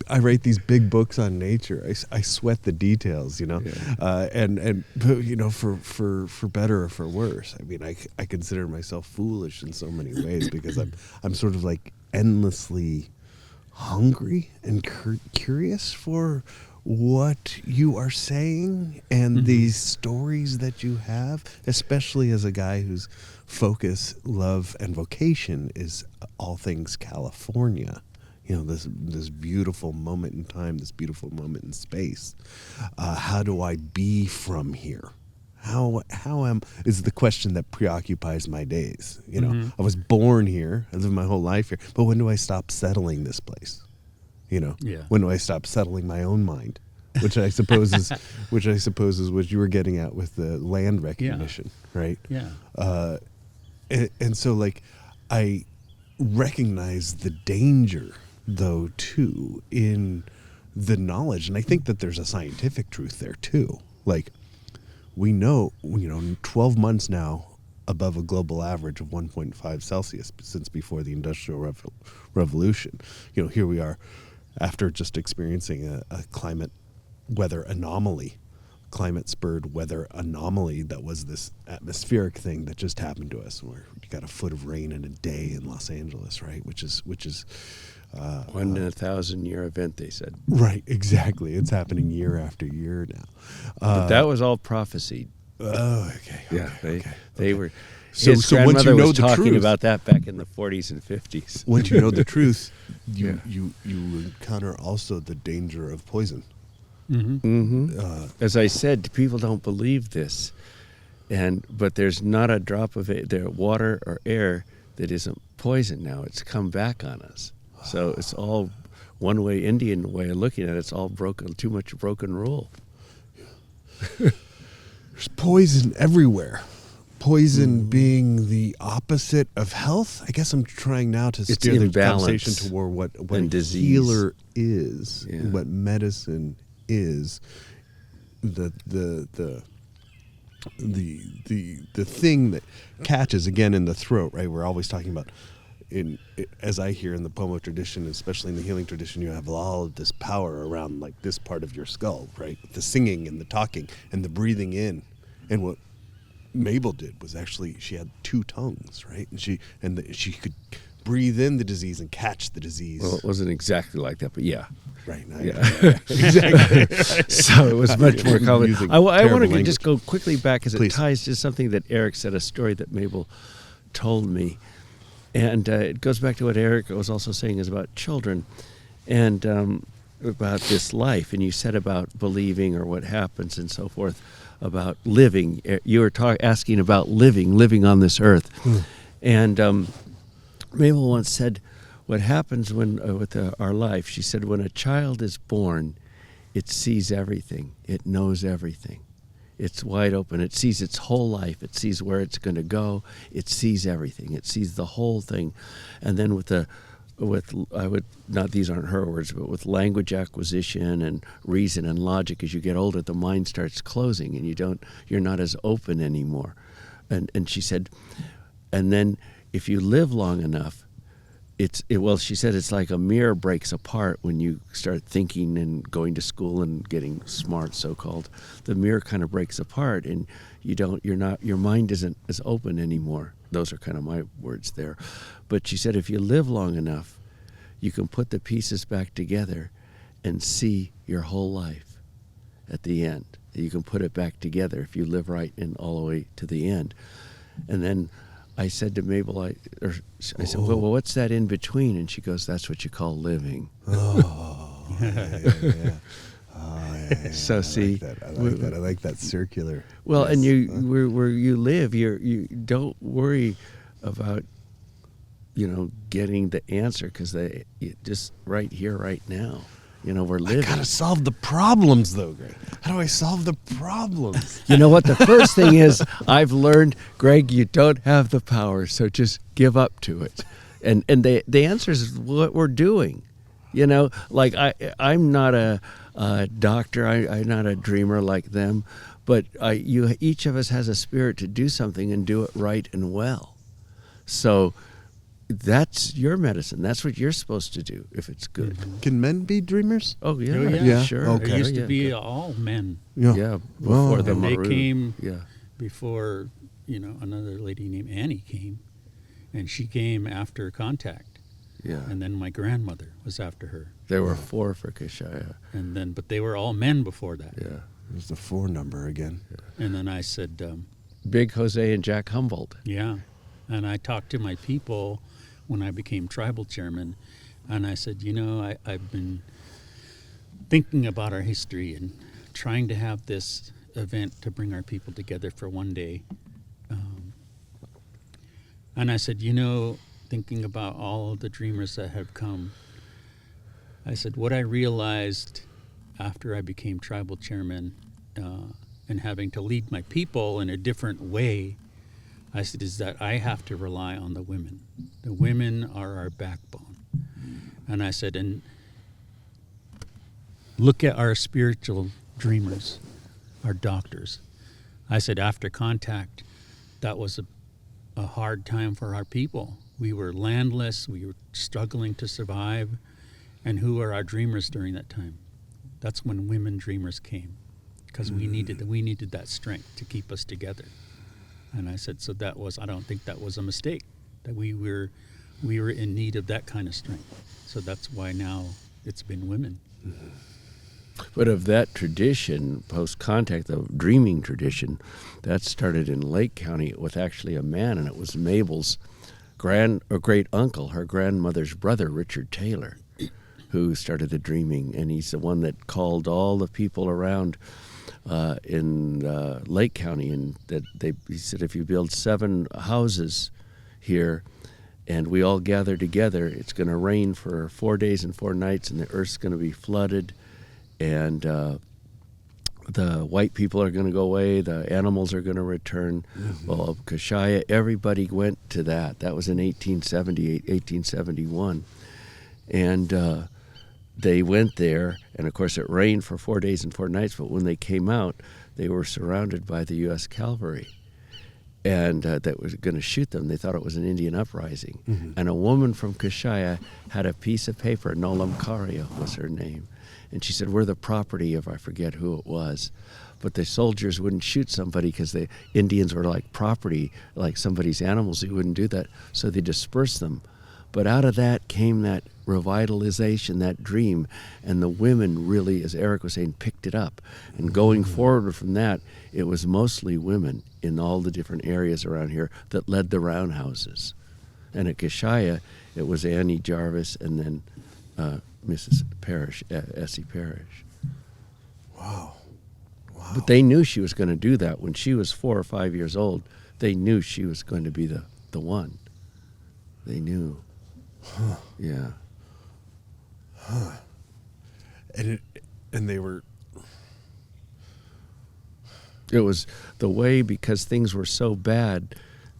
I write these big books on nature. I sweat the details, you know, and you know, for better or for worse. I mean, I consider myself foolish in so many ways because I'm sort of like endlessly hungry and curious for what you are saying and these stories that you have, especially as a guy whose focus, love, and vocation is all things California. You know, this beautiful moment in time, this beautiful moment in space. How do I be from here? How is the question that preoccupies my days. You know, I was born here, I lived my whole life here, but when do I stop settling this place? You know, when do I stop settling my own mind? Which I suppose is what you were getting at with the land recognition, right? Yeah. And so, like, I recognize the danger, though, too, in the knowledge, and I think that there's a scientific truth there too. Like, we know, 12 months now above a global average of 1.5 Celsius since before the Industrial Revolution. You know, here we are after just experiencing a climate spurred weather anomaly that was this atmospheric thing that just happened to us, where you got a foot of rain in a day in Los Angeles, right? Which is 1 in a 1,000-year event, they said. Right, exactly. It's happening year after year now. But that was all prophesied. Oh, okay. Yeah, they were. So His once grandmother you know was the talking truth, about that back in the 40s and 50s. once you know the truth, you encounter also the danger of poison. As I said, people don't believe this, but there's not a drop of there water or air that isn't poison now. It's come back on us. So it's all one way, Indian way of looking at it. It's all broken, too much broken rule. There's poison everywhere. Poison being the opposite of health. I guess I'm trying now to steer the conversation toward what a healer is, what medicine is. The thing that catches again in the throat, right? We're always talking about, as I hear in the Pomo tradition, especially in the healing tradition, you have all of this power around like this part of your skull, right? The singing and the talking and the breathing in. And what Mabel did was actually she had two tongues, right? And she could breathe in the disease and catch the disease. Well, it wasn't exactly like that, but yeah. Right. Exactly. So it was much more common. I want to just go quickly back because it ties to something that Eric said, a story that Mabel told me. And it goes back to what Eric was also saying is about children and about this life. And you said about believing or what happens and so forth, about living. You were asking about living on this earth. And Mabel once said, what happens when with our life, she said, when a child is born, it sees everything. It knows everything. It's wide open. It sees its whole life. It sees where it's going to go. It sees everything. It sees the whole thing. And then these aren't her words, but with language acquisition and reason and logic, as you get older, the mind starts closing and you're not as open anymore. And she said, and then if you live long enough, she said it's like a mirror breaks apart when you start thinking and going to school and getting smart, so-called. The mirror kind of breaks apart and your mind isn't as open anymore. Those are kind of my words there. But she said if you live long enough, you can put the pieces back together and see your whole life at the end. You can put it back together if you live right and all the way to the end. And then I said to Mabel, I said, well, what's that in between? And she goes, that's what you call living. Yeah. So see, I like that circular. Well, yes. And where you live, you don't worry about getting the answer, because they just right here, right now. We're living. I gotta solve the problems, though, Greg. How do I solve the problems? You know what? The first thing is, I've learned, Greg, you don't have the power, so just give up to it. And the answer is what we're doing. Like I'm not a doctor. I'm not a dreamer like them, but each of us has a spirit to do something and do it right and well. So that's your medicine. That's what you're supposed to do if it's good. Can men be dreamers? Oh yeah, Oh, yeah. sure. Okay. There used to be all men. Yeah, before the And they Maroon. came Yeah, before, another lady named Annie came, and she came after Contact. yeah. And then my grandmother was after her. There were 4 for Kashia. But they were all men before that. Yeah, There's the 4 number again. And then I said, Big Jose and Jack Humboldt. yeah. And I talked to my people when I became tribal chairman, and I said, I've been thinking about our history and trying to have this event to bring our people together for one day. And I said, thinking about all of the dreamers that have come, I said, what I realized after I became tribal chairman and having to lead my people in a different way, I said, is that I have to rely on the women. The women are our backbone. And I said, and look at our spiritual dreamers, our doctors. I said, after Contact, that was a hard time for our people. We were landless. We were struggling to survive. And who are our dreamers during that time? That's when women dreamers came, because we needed that strength to keep us together. And I said, so I don't think that was a mistake, that we were in need of that kind of strength. So that's why now it's been women. But of that tradition, post-Contact, the dreaming tradition, that started in Lake County with actually a man, and it was Mabel's great uncle, her grandmother's brother, Richard Taylor, who started the dreaming, and he's the one that called all the people around in Lake County, and he said, if you build 7 houses here and we all gather together, it's going to rain for 4 days and 4 nights, and the earth's going to be flooded, and the white people are going to go away, the animals are going to return. Mm-hmm. Well, Kashia, everybody went to that. That was in 1878, 1871. And they went there, and of course it rained for 4 days and 4 nights, but when they came out, they were surrounded by the U.S. cavalry, and that was going to shoot them. They thought it was an Indian uprising. Mm-hmm. And a woman from Kashia had a piece of paper, Nolam Karia was her name, and she said, we're the property of, I forget who it was, but the soldiers wouldn't shoot somebody because the Indians were like property, like somebody's animals. They wouldn't do that, so they dispersed them. But out of that came that revitalization, that dream, and the women really, as Eric was saying, picked it up. And going forward from that, it was mostly women in all the different areas around here that led the roundhouses. And at Kashia, it was Annie Jarvis and then Mrs. Parrish, Essie Parrish. Wow. But they knew she was going to do that. When she was 4 or 5 years old, they knew she was going to be the one. They knew. Huh. Yeah. Huh. And they were. It was the way, because things were so bad,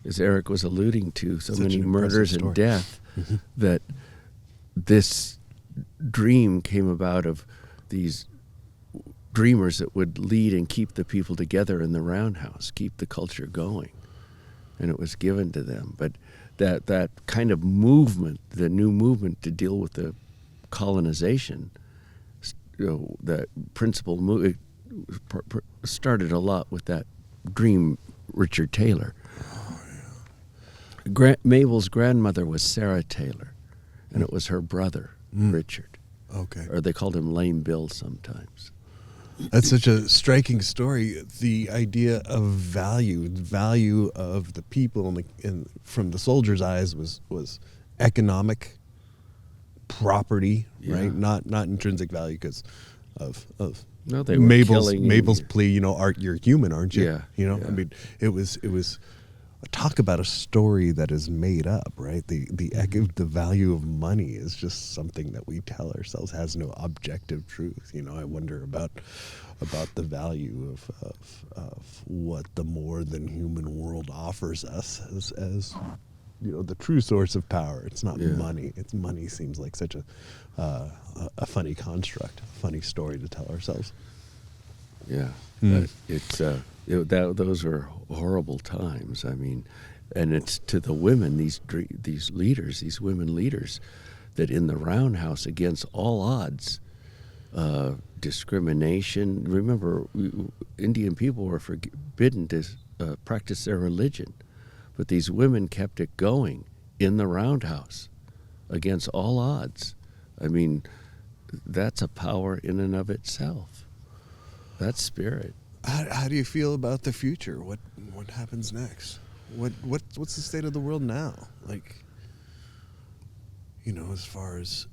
as Eric was alluding to, so many murders and death, mm-hmm. that this dream came about of these dreamers that would lead and keep the people together in the roundhouse, keep the culture going. And it was given to them. But that kind of movement, the new movement to deal with the colonization, that principle started a lot with that dream, Richard Taylor. Oh, yeah. Mabel's grandmother was Sarah Taylor, and it was her brother, Richard. Okay. Or they called him Lame Bill sometimes. That's such a striking story. The idea of value of the people, and from the soldiers' eyes, was economic property, yeah. right? Not intrinsic value, because of no, they were Mabel's plea. Art, you're human, aren't you? Yeah, Yeah. Yeah. I mean, it was. talk about a story that is made up, right? The value of money is just something that we tell ourselves has no objective truth. I wonder about the value of what the more than human world offers us as the true source of power. It's not money. Money seems like such a funny construct, a funny story to tell ourselves. Yeah, but those are horrible times. I mean, and it's to the women, these leaders, these women leaders, that in the roundhouse against all odds, discrimination. Remember, Indian people were forbidden to practice their religion, but these women kept it going in the roundhouse against all odds. I mean, that's a power in and of itself. That spirit. How do you feel about the future? What happens next? What's the state of the world now? Like, as far as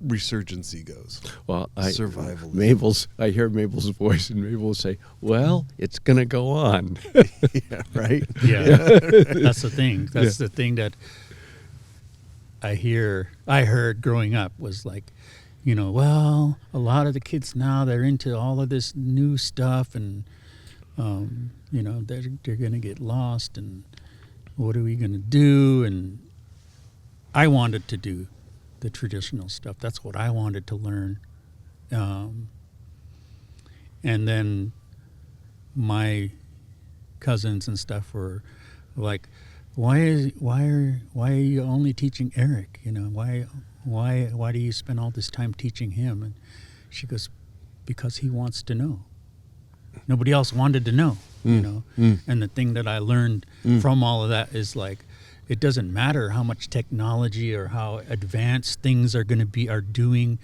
resurgency goes. Well, survival. I hear Mabel's voice, and Mabel will say, "Well, it's gonna go on." Yeah, right. Yeah, that's the thing. That's the thing that I heard growing up was like, well, a lot of the kids now, they're into all of this new stuff, and they're gonna get lost, and what are we gonna do? And I wanted to do the traditional stuff. That's what I wanted to learn. And then my cousins and stuff were like, why are you only teaching Eric? Why do you spend all this time teaching him? And she goes, because he wants to know. Nobody else wanted to know, And the thing that I learned from all of that is like, it doesn't matter how much technology or how advanced things are doing.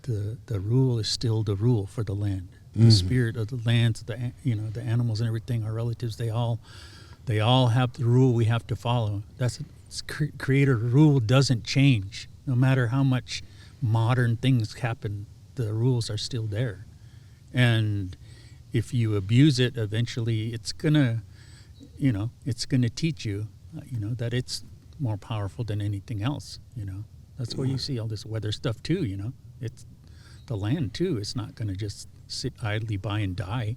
The rule is still the rule for the land. The spirit of the land, the animals and everything, our relatives, they all have the rule we have to follow. Creator rule doesn't change. No matter how much modern things happen, the rules are still there. And if you abuse it, eventually it's gonna teach you, that it's more powerful than anything else. That's where you see all this weather stuff too. It's the land too. It's not gonna just sit idly by and die.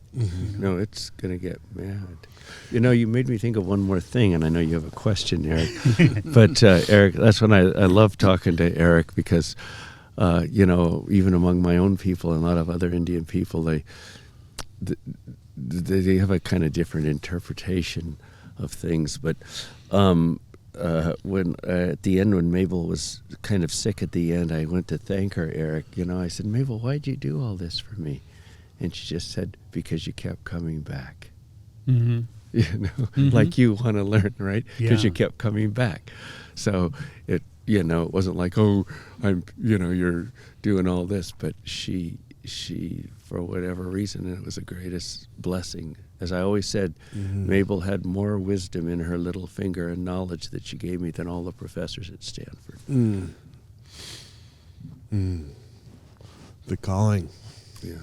No, it's gonna get mad. You made me think of one more thing, and I know you have a question, Eric. But Eric, that's when I love talking to Eric, because even among my own people and a lot of other Indian people, they have a kind of different interpretation of things. But when at the end, when Mabel was kind of sick at the end, I went to thank her, Eric. I said, "Mabel, why'd you do all this for me?" And she just said, "Because you kept coming back." Like you want to learn, right? Because you kept coming back. So it wasn't like, oh, you're doing all this, but she for whatever reason, and it was the greatest blessing. As I always said, Mabel had more wisdom in her little finger and knowledge that she gave me than all the professors at Stanford. The calling. Yeah.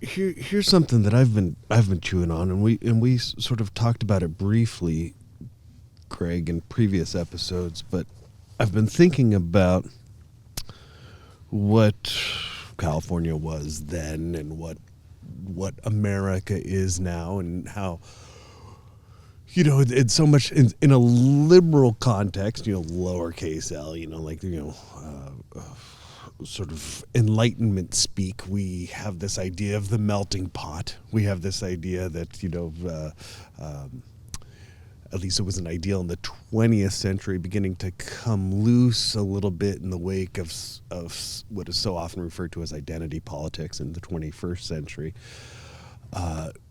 Here's something that I've been chewing on, and we sort of talked about it briefly, Greg, in previous episodes, but I've been thinking about what California was then and what America is now, and how it's so much in a liberal context, lowercase l, sort of Enlightenment speak. We have this idea of the melting pot. We have this idea that at least it was an ideal in the 20th century, beginning to come loose a little bit in the wake of what is so often referred to as identity politics in the 21st century.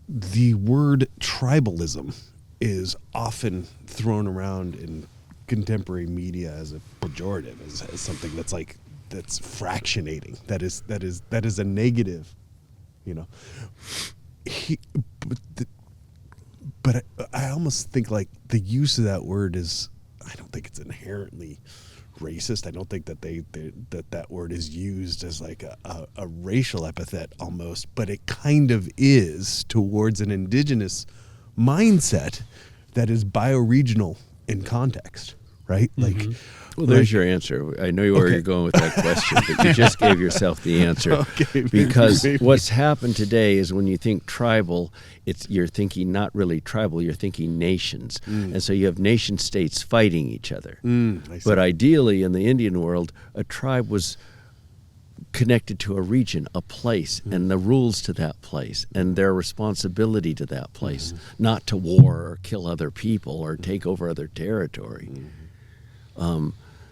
The word tribalism is often thrown around in contemporary media as a pejorative, as something that's fractionating. That is a negative, But I almost think like the use of that word I don't think it's inherently racist. I don't think that that word is used as like a racial epithet almost, but it kind of is towards an indigenous mindset that is bioregional in context, right? Mm-hmm. Like, Well, there's your answer. I know where you're going with that question, but you just gave yourself the answer. Okay, Because maybe. what's happened today is when you think tribal, you're thinking not really tribal, you're thinking nations. And so you have nation states fighting each other. I see. But ideally, in the Indian world, a tribe was connected to a region, a place, and the rules to that place, and their responsibility to that place, not to war or kill other people or take over other territory.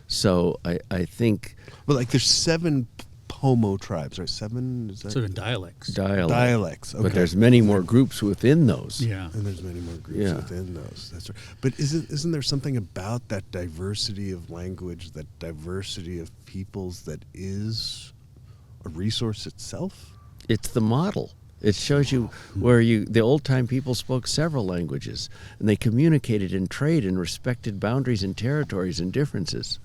So I think... But like there's 7 Pomo tribes, right? 7? Is that? 7 dialects. Dialects. Okay. But there's many more groups within those. Yeah. And there's many more groups within those. That's right. But isn't there something about that diversity of language, that diversity of peoples that is a resource itself? It's the model. It shows you where the old-time people spoke several languages, and they communicated in trade and respected boundaries and territories and differences.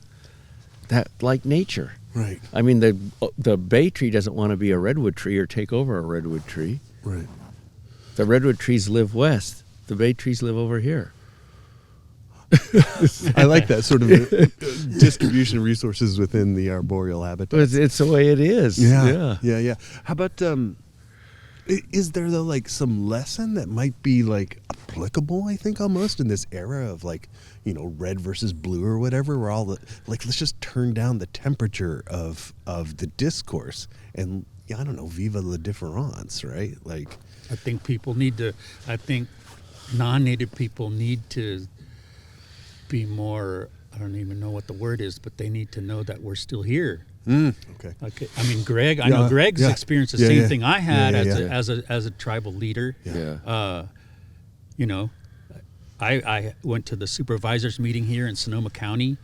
That, like nature. Right. I mean, the bay tree doesn't want to be a redwood tree or take over a redwood tree. Right. The redwood trees live west. The bay trees live over here. I like that sort of distribution of resources within the arboreal habitat. It's the way it is. Yeah. How about is there though like some lesson that might be like applicable, I think, almost in this era of like, you know, red versus blue or whatever, where all the like, let's just turn down the temperature of the discourse and I don't know, viva la difference, right? Like, I think non-native people need to be more, I don't even know what the word is, but they need to know that we're still here. Okay. I mean, Greg, I know Greg's experienced the same thing I had as a tribal leader. Yeah. You know, I went to the supervisors meeting here in Sonoma County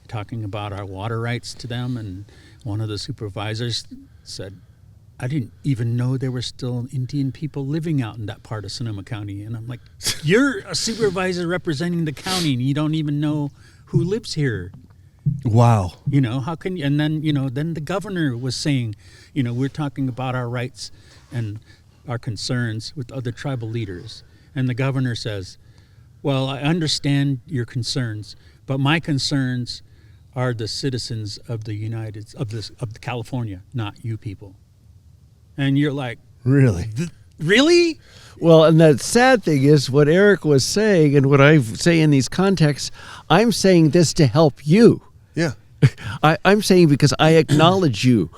talking about our water rights to them, and one of the supervisors said, I didn't even know there were still Indian people living out in that part of Sonoma County. And I'm like, you're a supervisor representing the county and you don't even know who lives here. Wow. You know, how can you? And then, you know, then the governor was saying, you know, we're talking about our rights and our concerns with other tribal leaders. And the governor says, well, I understand your concerns, but my concerns are the citizens of the California, not you people. And you're like, Really? Really? Well, and the sad thing is what Eric was saying and what I say in these contexts, I'm saying this to help you. Yeah. I'm saying because I acknowledge you.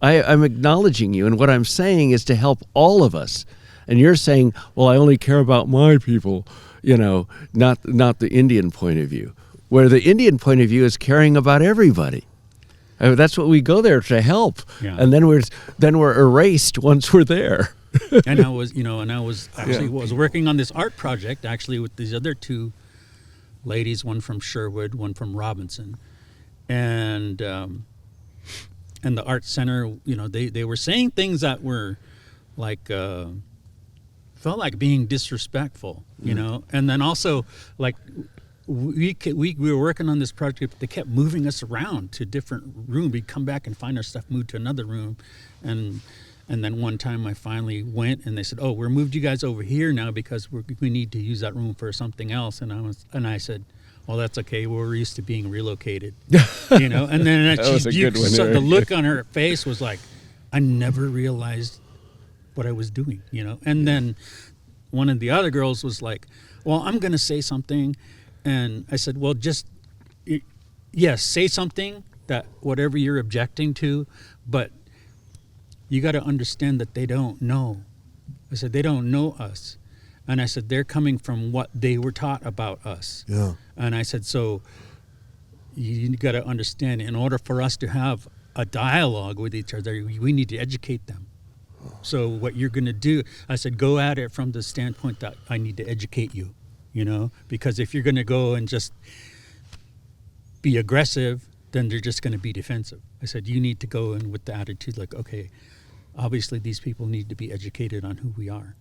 I'm acknowledging you, and what I'm saying is to help all of us. And you're saying, well, I only care about my people, you know, not the Indian point of view. Where the Indian point of view is caring about everybody. I mean, that's what we go there to help. Yeah. And then we're erased once we're there. And I was actually was working on this art project actually with these other 2 ladies, one from Sherwood, one from Robinson, and the art center. You know, they were saying things that were like felt like being disrespectful. You know, and then also like. We were working on this project, but they kept moving us around to different rooms. We'd come back and find our stuff moved to another room. And then one time I finally went and they said, oh, we're moved you guys over here now because we need to use that room for something else. And I said, well, that's okay. We're used to being relocated, you know? And then the look on her face was like, I never realized what I was doing, you know? And then one of the other girls was like, well, I'm going to say something. And I said, well, just, yes, say something that whatever you're objecting to, but you got to understand that they don't know. I said, they don't know us. And I said, they're coming from what they were taught about us. Yeah. And I said, so you got to understand, in order for us to have a dialogue with each other, we need to educate them. So what you're going to do, I said, go at it from the standpoint that I need to educate you. You know, because if you're going to go and just be aggressive, then they're just going to be defensive. I said, you need to go in with the attitude like, okay, obviously these people need to be educated on who we are.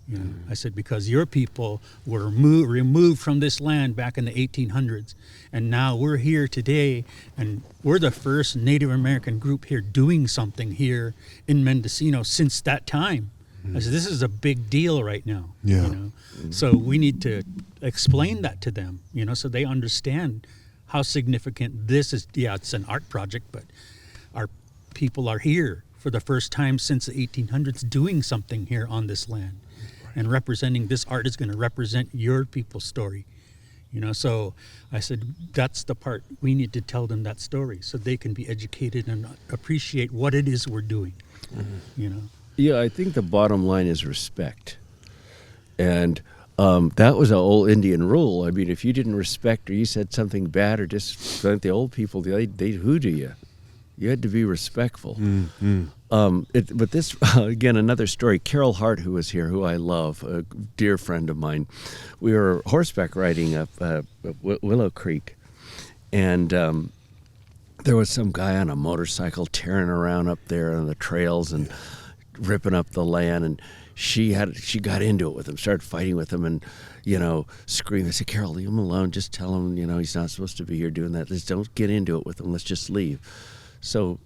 You know, I said, because your people were removed from this land back in the 1800s, and now we're here today, and we're the first Native American group here doing something here in Mendocino since that time. I said, this is a big deal right now. Yeah. You know? So we need to explain that to them, you know, so they understand how significant this is. Yeah, it's an art project, but our people are here for the first time since the 1800s doing something here on this land. And representing this art is going to represent your people's story, you know. So I said, that's the part we need to tell them, that story, so they can be educated and appreciate what it is we're doing, you know. Yeah, I think the bottom line is respect, and that was an old Indian rule. I mean, if you didn't respect or you said something bad or just like the old people, they'd hoodoo you. You had to be respectful. But this, again, another story. Carol Hart, who was here, who I love, a dear friend of mine, we were horseback riding up Willow Creek, and there was some guy on a motorcycle tearing around up there on the trails and ripping up the land, and she got into it with him, started fighting with him, and, you know, screaming. I said, Carol, leave him alone. Just tell him, you know, he's not supposed to be here doing that. Just don't get into it with him. Let's just leave. So,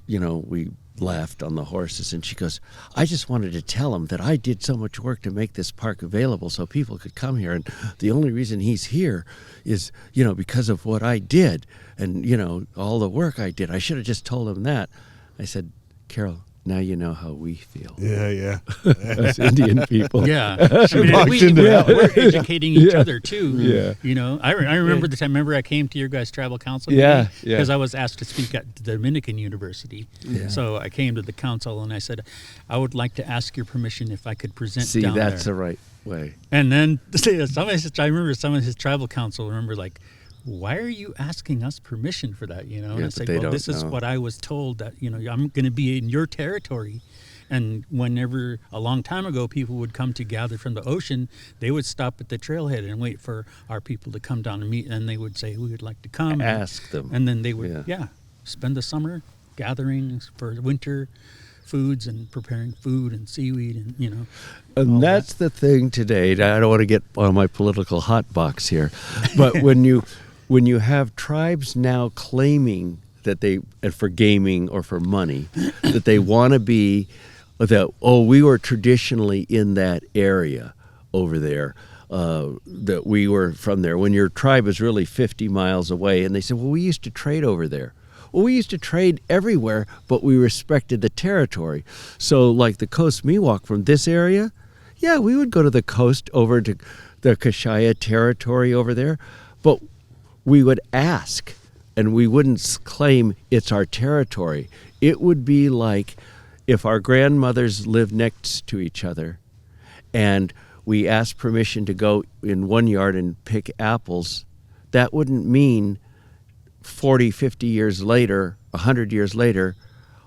you know, we laughed on the horses, and she goes, I just wanted to tell him that I did so much work to make this park available so people could come here, and the only reason he's here is, you know, because of what I did, and, you know, all the work I did. I should have just told him that. I said, Carol, now you know how we feel. Yeah. As Indian people. Yeah, I mean, we're educating each other too. Yeah. You know, I remember the time. Remember, I came to your guys' tribal council. Yeah. Because I was asked to speak at the Dominican University. Yeah. So I came to the council and I said, I would like to ask your permission if I could present. See, down that's there. the right way. And then I remember some of his tribal council. Like, why are you asking us permission for that? You know, and I said, well, this is what I was told, that, you know, I'm going to be in your territory. And whenever, a long time ago, people would come to gather from the ocean, they would stop at the trailhead and wait for our people to come down and meet. And they would say, we would like to come. Ask them. And then they would, spend the summer gathering for winter foods and preparing food and seaweed and, you know. And that's the thing today. I don't want to get on my political hot box here, but when you have tribes now claiming that they, for gaming or for money, that they want to be, that, we were traditionally in that area over there, that we were from there, when your tribe is really 50 miles away, and they said, well, we used to trade over there. Well, we used to trade everywhere, but we respected the territory. So like the Coast Miwok from this area, we would go to the coast over to the Kashia territory over there, but we would ask, and we wouldn't claim it's our territory. It would be like if our grandmothers lived next to each other and we asked permission to go in one yard and pick apples. That wouldn't mean 40, 50 years later, 100 years later,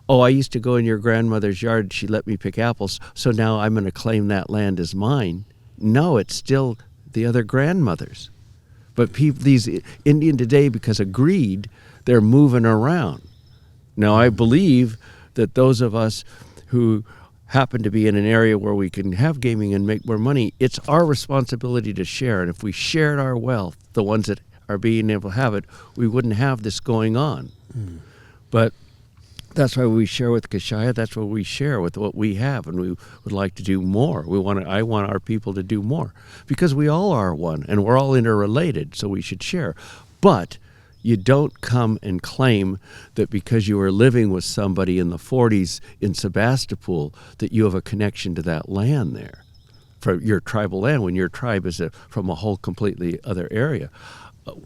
I used to go in your grandmother's yard, she let me pick apples, so now I'm going to claim that land as mine. No, it's still the other grandmother's. But these Indian today, because of greed, they're moving around. Now, I believe that those of us who happen to be in an area where we can have gaming and make more money, it's our responsibility to share. And if we shared our wealth, the ones that are being able to have it, we wouldn't have this going on. But that's why we share with Kashia. That's what we share with what we have, and we would like to do more. I want our people to do more, because we all are one, and we're all interrelated, so we should share. But you don't come and claim that because you were living with somebody in the 40s in Sebastopol that you have a connection to that land there, for your tribal land, when your tribe is from a whole completely other area.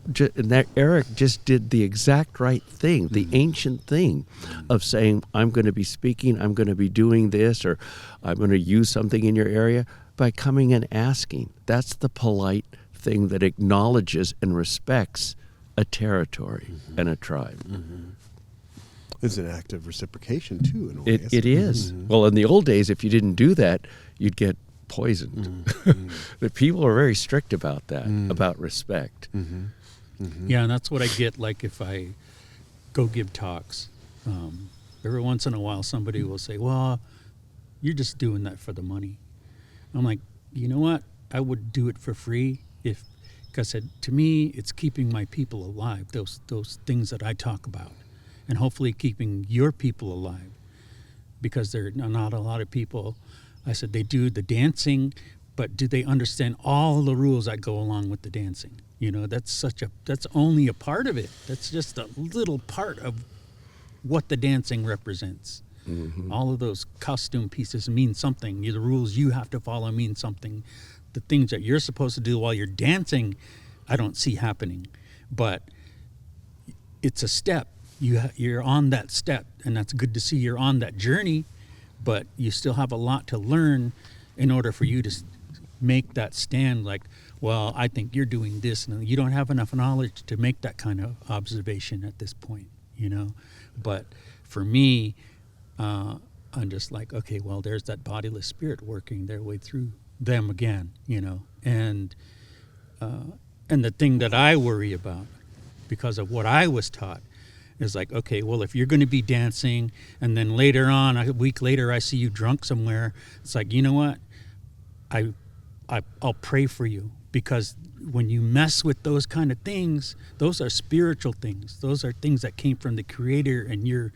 And that Eric just did the exact right thing, the ancient thing of saying, I'm going to be speaking, I'm going to be doing this, or I'm going to use something in your area, by coming and asking. That's the polite thing that acknowledges and respects a territory and a tribe. It's an act of reciprocation, too, in a way. It is. Well, in the old days, if you didn't do that, you'd get poisoned. The people are very strict about that, about respect. Yeah, and that's what I get, like, if I go give talks. Every once in a while, somebody will say, well, you're just doing that for the money. I'm like, you know what? I would do it for free because to me, it's keeping my people alive. Those things that I talk about, and hopefully keeping your people alive, because there are not a lot of people. I said they do the dancing, but do they understand all the rules that go along with the dancing? You know, that's only a part of it. That's just a little part of what the dancing represents. Mm-hmm. All of those costume pieces mean something. The rules you have to follow mean something. The things that you're supposed to do while you're dancing, I don't see happening. But it's a step. You're on that step, and that's good to see you're on that journey, but you still have a lot to learn in order for you to make that stand like, well, I think you're doing this, and you don't have enough knowledge to make that kind of observation at this point, you know. But for me, I'm just like, okay, well, there's that bodiless spirit working their way through them again, you know. And the thing that I worry about, because of what I was taught, is like, okay, well, if you're going to be dancing and then later on, a week later, I see you drunk somewhere, it's like, you know what? I'll pray for you, because when you mess with those kind of things, those are spiritual things. Those are things that came from the Creator, and you're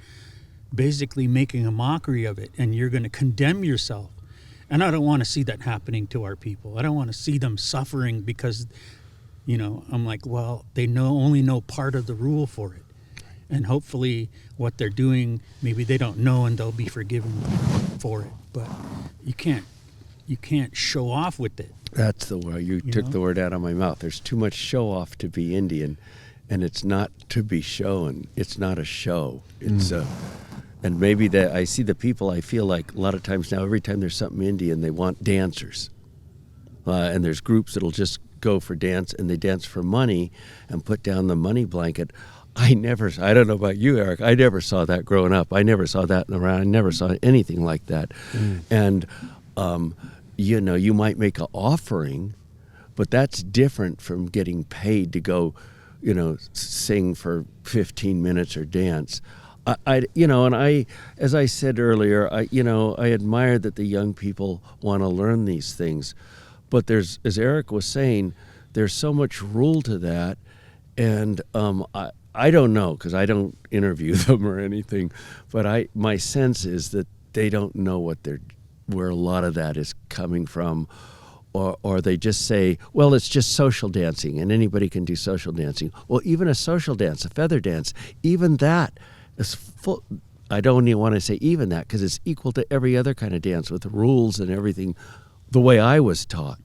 basically making a mockery of it, and you're going to condemn yourself. And I don't want to see that happening to our people. I don't want to see them suffering because, you know, I'm like, well, they only know part of the rule for it. And hopefully what they're doing, maybe they don't know and they'll be forgiven for it. But you can't show off with it. That's the word. You took the word out of my mouth. There's too much show off to be Indian, and it's not to be shown. It's not a show. It's and maybe that I see the people, I feel like a lot of times now, every time there's something Indian, they want dancers. And there's groups that'll just go for dance, and they dance for money and put down the money blanket. I don't know about you, Eric, I never saw that growing up. I never saw that around. I never saw anything like that. And, you know, you might make an offering, but that's different from getting paid to go, you know, sing for 15 minutes or dance. As I said earlier, I admire that the young people want to learn these things. But there's, as Eric was saying, there's so much rule to that. And I don't know, because I don't interview them or anything, but my sense is that they don't know where a lot of that is coming from, or they just say, well, it's just social dancing, and anybody can do social dancing. Well, even a social dance, a feather dance, even that is full. I don't even want to say even that, because it's equal to every other kind of dance with rules and everything, the way I was taught.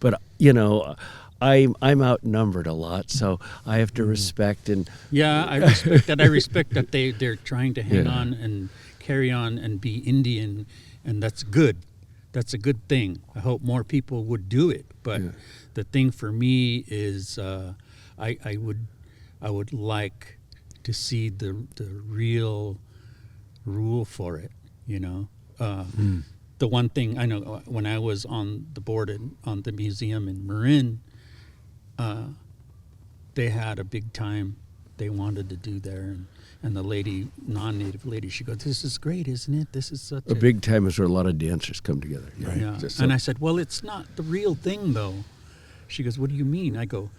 But, you know, I'm outnumbered a lot, so I have to respect and... Yeah, I respect that. I respect that they're trying to hang on and carry on and be Indian, and that's good. That's a good thing. I hope more people would do it. But the thing for me is I would like to see the real rule for it, you know. The one thing I know, when I was on the board on the museum in Marin, they had a big time they wanted to do there, and the lady, non-native lady, she goes, "This is great, isn't it? This is such a big time is where a lot of dancers come together." Right? Yeah. And I said, well, it's not the real thing, though. She goes, what do you mean? I go,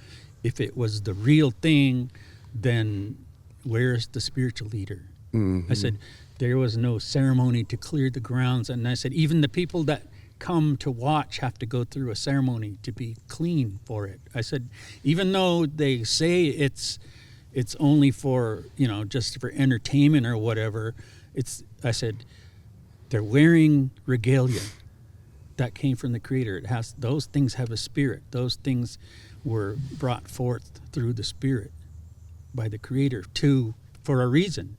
if it was the real thing, then where's the spiritual leader? Mm-hmm. I said, there was no ceremony to clear the grounds. And I said, even the people that come to watch have to go through a ceremony to be clean for it. I said, even though they say it's only for, you know, just for entertainment or whatever, I said, they're wearing regalia that came from the Creator. Those things have a spirit. Those things were brought forth through the Spirit by the Creator for a reason.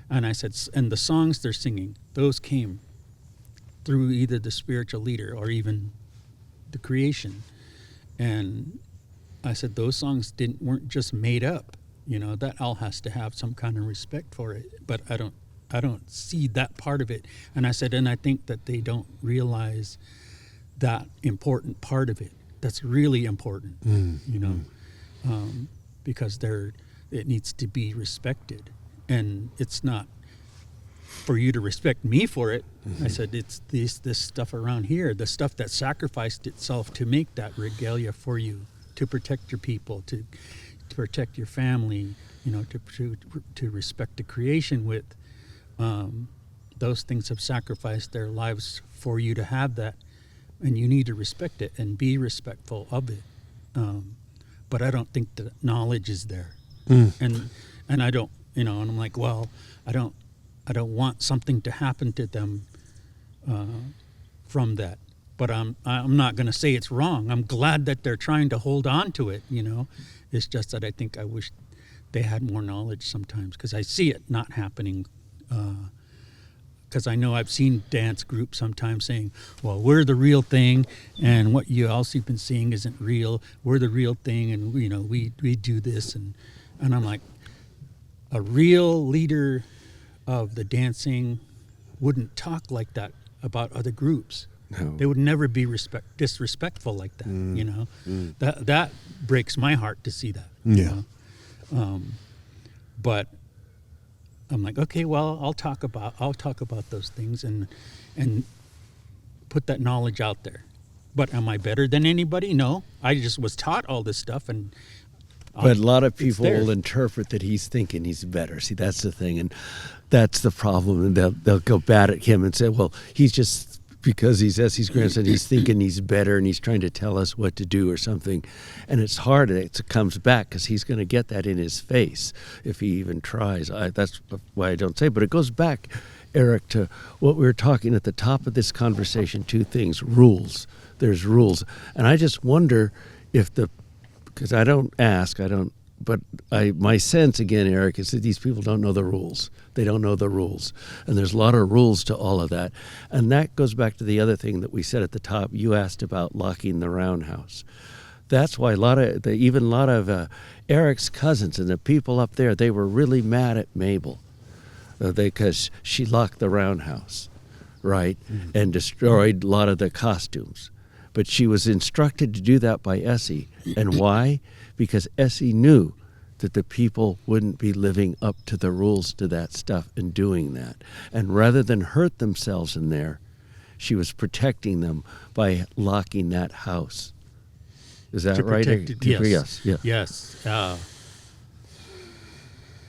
And I said, and the songs they're singing, those came through either the spiritual leader or even the creation. And I said, those songs weren't just made up. You know, that all has to have some kind of respect for it. But I don't see that part of it. And I said, and I think that they don't realize that important part of it. That's really important, you know, because it needs to be respected. And it's not for you to respect me for it. I said, it's this stuff around here, the stuff that sacrificed itself to make that regalia for you, to protect your people, to protect your family, to respect the creation with. Those things have sacrificed their lives for you to have that, and you need to respect it and be respectful of it. But I don't think the knowledge is there, and I don't, and I'm like, well, I don't want something to happen to them from that. But I'm not going to say it's wrong. I'm glad that they're trying to hold on to it. It's just that I think I wish they had more knowledge sometimes, because I see it not happening. Because I know I've seen dance groups sometimes saying, well, we're the real thing, and what you else you've been seeing isn't real. We're the real thing, and we do this, and I'm like, a real leader of the dancing wouldn't talk like that about other groups. No. They would never be disrespectful like that. That breaks my heart to see that. Yeah. But I'm like, okay, well, I'll talk about those things and put that knowledge out there. But am I better than anybody? No, I just was taught all this stuff, and but a lot of people there. will interpret that he's thinking he's better. See, that's the thing, and that's the problem. And they'll go bad at him and say, well, he's just, because he's Essie's grandson, he's thinking he's better, and he's trying to tell us what to do or something. And it's hard. It comes back because he's going to get that in his face if he even tries. That's why I don't say. But it goes back, Eric, to what we were talking at the top of this conversation. Two things: rules. There's rules, and I just wonder if because I don't ask, but my sense again, Eric, is that these people don't know the rules. They don't know the rules. And there's a lot of rules to all of that. And that goes back to the other thing that we said at the top. You asked about locking the roundhouse. That's why even a lot of Eric's cousins and the people up there, they were really mad at Mabel because she locked the roundhouse, right, and destroyed a lot of the costumes. But she was instructed to do that by Essie. And why? Because Essie knew that the people wouldn't be living up to the rules to that stuff and doing that. And rather than hurt themselves in there, she was protecting them by locking that house. Is that right? Yes. Yes.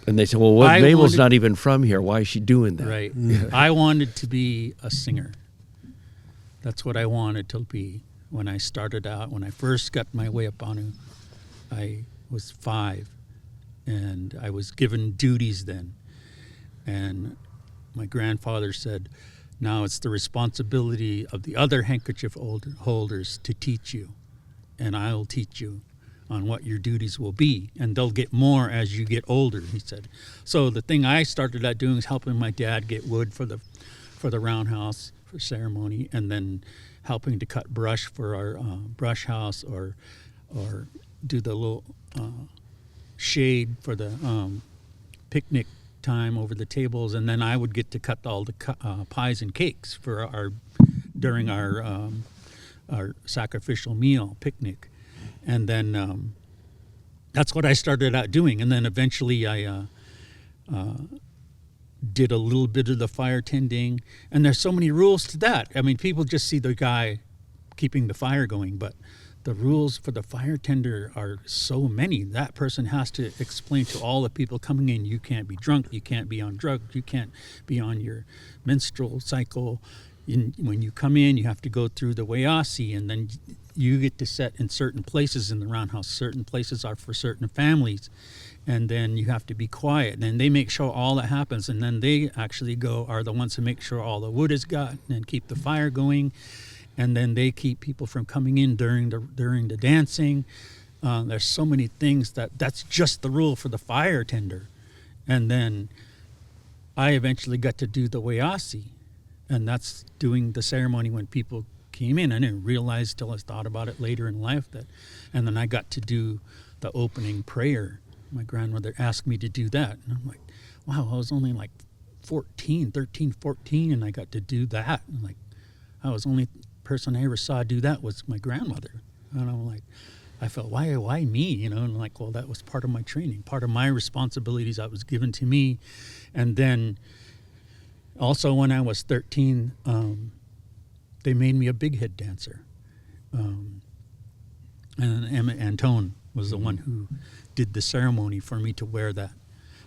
And they said, well, Mabel's not even from here. Why is she doing that? Right. I wanted to be a singer. That's what I wanted to be when I started out. When I first got my way up on, I was 5. And I was given duties then. And my grandfather said, now it's the responsibility of the other handkerchief holders to teach you. And I'll teach you on what your duties will be. And they'll get more as you get older, he said. So the thing I started out doing is helping my dad get wood for the roundhouse for ceremony, and then helping to cut brush for our brush house, or do the little shade for the picnic time over the tables, and then I would get to cut all the pies and cakes for during our sacrificial meal picnic. And then that's what I started out doing. And then eventually I did a little bit of the fire tending, and there's so many rules to that. I mean, people just see the guy keeping the fire going, but the rules for the fire tender are so many. That person has to explain to all the people coming in, you can't be drunk, you can't be on drugs, you can't be on your menstrual cycle. When you come in, you have to go through the wayasi, and then you get to sit in certain places in the roundhouse. Certain places are for certain families, and then you have to be quiet. And they make sure all that happens, and then they actually are the ones who make sure all the wood is gotten and keep the fire going. And then they keep people from coming in during the dancing. There's so many things that's just the rule for the fire tender. And then I eventually got to do the wayasi, and that's doing the ceremony when people came in. I didn't realize till I thought about it later in life and then I got to do the opening prayer. My grandmother asked me to do that, and I'm like, wow, I was only like 13, and I got to do that. And like, I was only person I ever saw do that was my grandmother. And I'm like, I felt, why me? And like, well, that was part of my training, part of my responsibilities that was given to me. And then Also, when I was 13, they made me a big head dancer. And Emma Antone was the one who did the ceremony for me to wear that.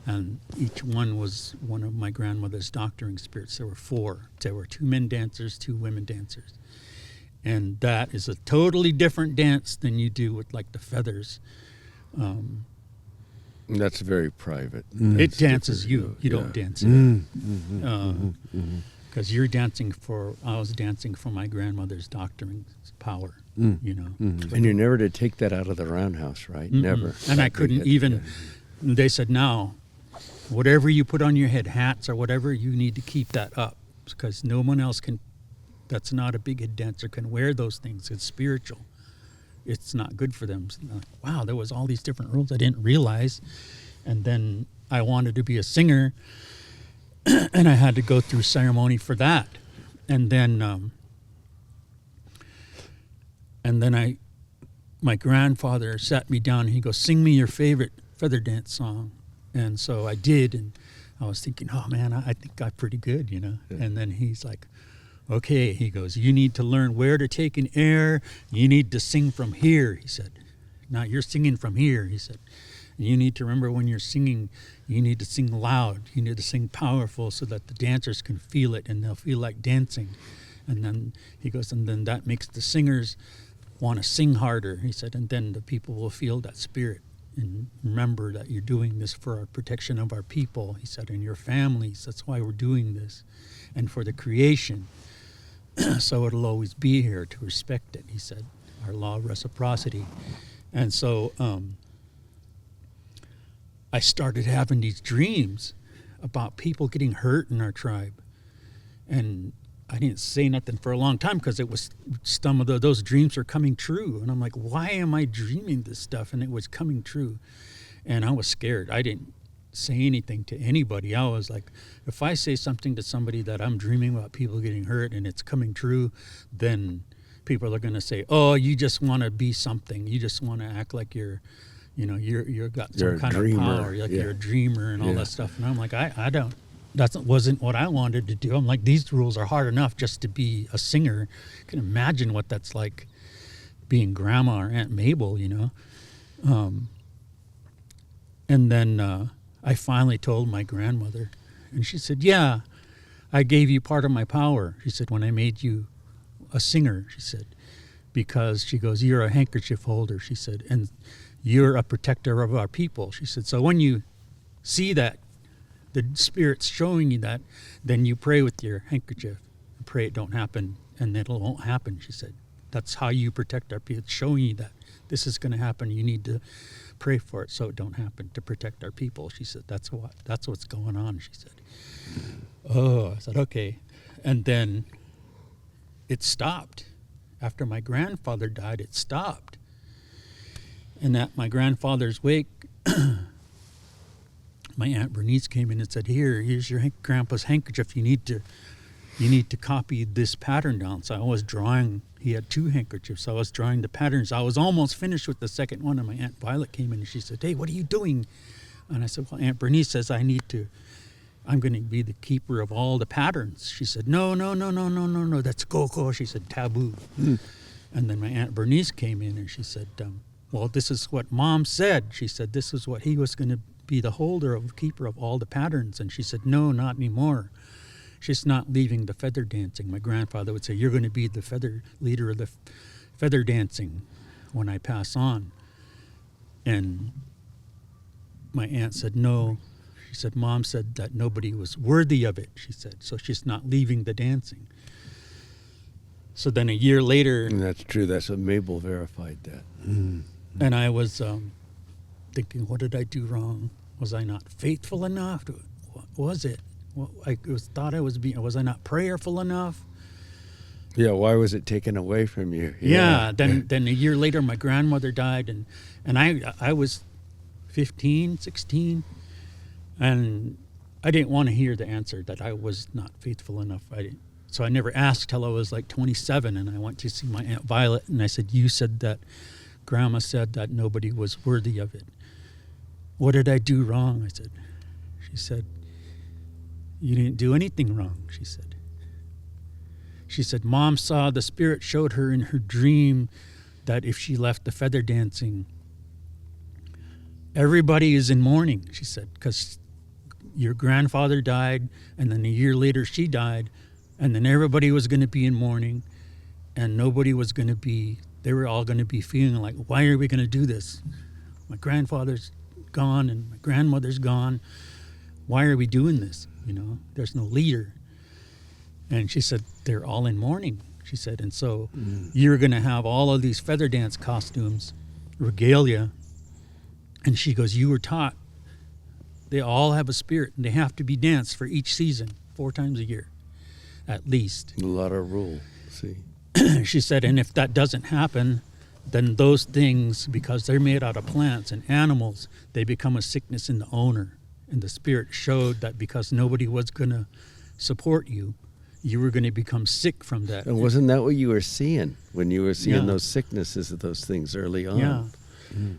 And each one was one of my grandmother's doctoring spirits. There were 4. There were 2 men dancers, 2 women dancers. And that is a totally different dance than you do with like the feathers. That's very private. It dances you. You don't dance it. Because you're dancing I was dancing for my grandmother's doctoring power, you know. And you're never to take that out of the roundhouse, right? Never. And I couldn't even, they said, now, whatever you put on your head, hats or whatever, you need to keep that up. Because no one else that's not a big head dancer can wear those things. It's spiritual. It's not good for them. So, wow, there was all these different rules I didn't realize. And then I wanted to be a singer, and I had to go through ceremony for that. And then my grandfather sat me down and he goes, sing me your favorite feather dance song. And so I did, and I was thinking, oh man, I think I'm pretty good, you know. Yeah. And then he's like, okay, he goes, you need to learn where to take an air. You need to sing from here, he said. Now you're singing from here, he said. And you need to remember when you're singing, you need to sing loud. You need to sing powerful so that the dancers can feel it and they'll feel like dancing. And then he goes, and then that makes the singers want to sing harder, he said, and then the people will feel that spirit. And remember that you're doing this for our protection of our people, he said, and your families. That's why we're doing this. And for the creation. So it'll always be here to respect it, he said, our law of reciprocity. And so I started having these dreams about people getting hurt in our tribe. And I didn't say nothing for a long time because it was some of those dreams are coming true. And I'm like, why am I dreaming this stuff? And it was coming true. And I was scared. I didn't say anything to anybody. I was like, if I say something to somebody that I'm dreaming about people getting hurt and it's coming true, then people are going to say, oh, you just want to be something. You just want to act like you're got some kind of power. Like you're a dreamer and all that stuff. And I'm like, I don't. That wasn't what I wanted to do. I'm like, these rules are hard enough just to be a singer. I can imagine what that's like being Grandma or Aunt Mabel, you know. And then I finally told my grandmother, and she said, yeah, I gave you part of my power. She said, when I made you a singer, she said, because she goes, you're a handkerchief holder, she said, and you're a protector of our people. She said, so when you see that, the Spirit's showing you that, then you pray with your handkerchief. Pray it don't happen, and it won't happen, she said. That's how you protect our people. It's showing you that this is going to happen. You need to pray for it so it don't happen, to protect our people. She said, that's what's going on, she said. Oh, I said, okay. And then it stopped. After my grandfather died, it stopped. And at my grandfather's wake, my Aunt Bernice came in and said, here's your grandpa's handkerchief. You need to copy this pattern down. So I was drawing. He had 2 handkerchiefs. So I was drawing the patterns. I was almost finished with the second one, and my Aunt Violet came in and she said, hey, what are you doing? And I said, well, Aunt Bernice says I'm going to be the keeper of all the patterns. She said, no, that's go. She said, taboo. And then my Aunt Bernice came in and she said, well, this is what Mom said. She said, this is what he was going to be the keeper of all the patterns. And she said, no, not anymore. She's not leaving the feather dancing. My grandfather would say, you're going to be the leader of the feather dancing when I pass on. And my aunt said, no. She said, Mom said that nobody was worthy of it, she said. So she's not leaving the dancing. So then a year later. And that's true. That's what Mabel verified that. And I was thinking, what did I do wrong? Was I not faithful enough? What was it? Was I not prayerful enough? Yeah, why was it taken away from you? Yeah, then a year later my grandmother died, and I was 15, 16, and I didn't want to hear the answer that I was not faithful enough. So I never asked till I was like 27, and I went to see my Aunt Violet, and I said, you said that Grandma said that nobody was worthy of it. What did I do wrong? I said. She said, You didn't do anything wrong, she said. She said, Mom saw the spirit showed her in her dream that if she left the feather dancing, everybody is in mourning, she said, because your grandfather died, and then a year later she died, and then everybody was going to be in mourning, and nobody was going to be, they were all going to be feeling like, why are we going to do this? My grandfather's gone, and my grandmother's gone. Why are we doing this? You know, there's no leader. And she said, they're all in mourning, she said. And so you're going to have all of these feather dance costumes, regalia. And she goes, you were taught they all have a spirit, and they have to be danced for each season, 4 times a year, at least. A lot of rule, see. She said, and if that doesn't happen, then those things, because they're made out of plants and animals, they become a sickness in the owner. And the spirit showed that because nobody was going to support you, you were going to become sick from that. And wasn't that what you were seeing when you were seeing those sicknesses of those things early on? Yeah.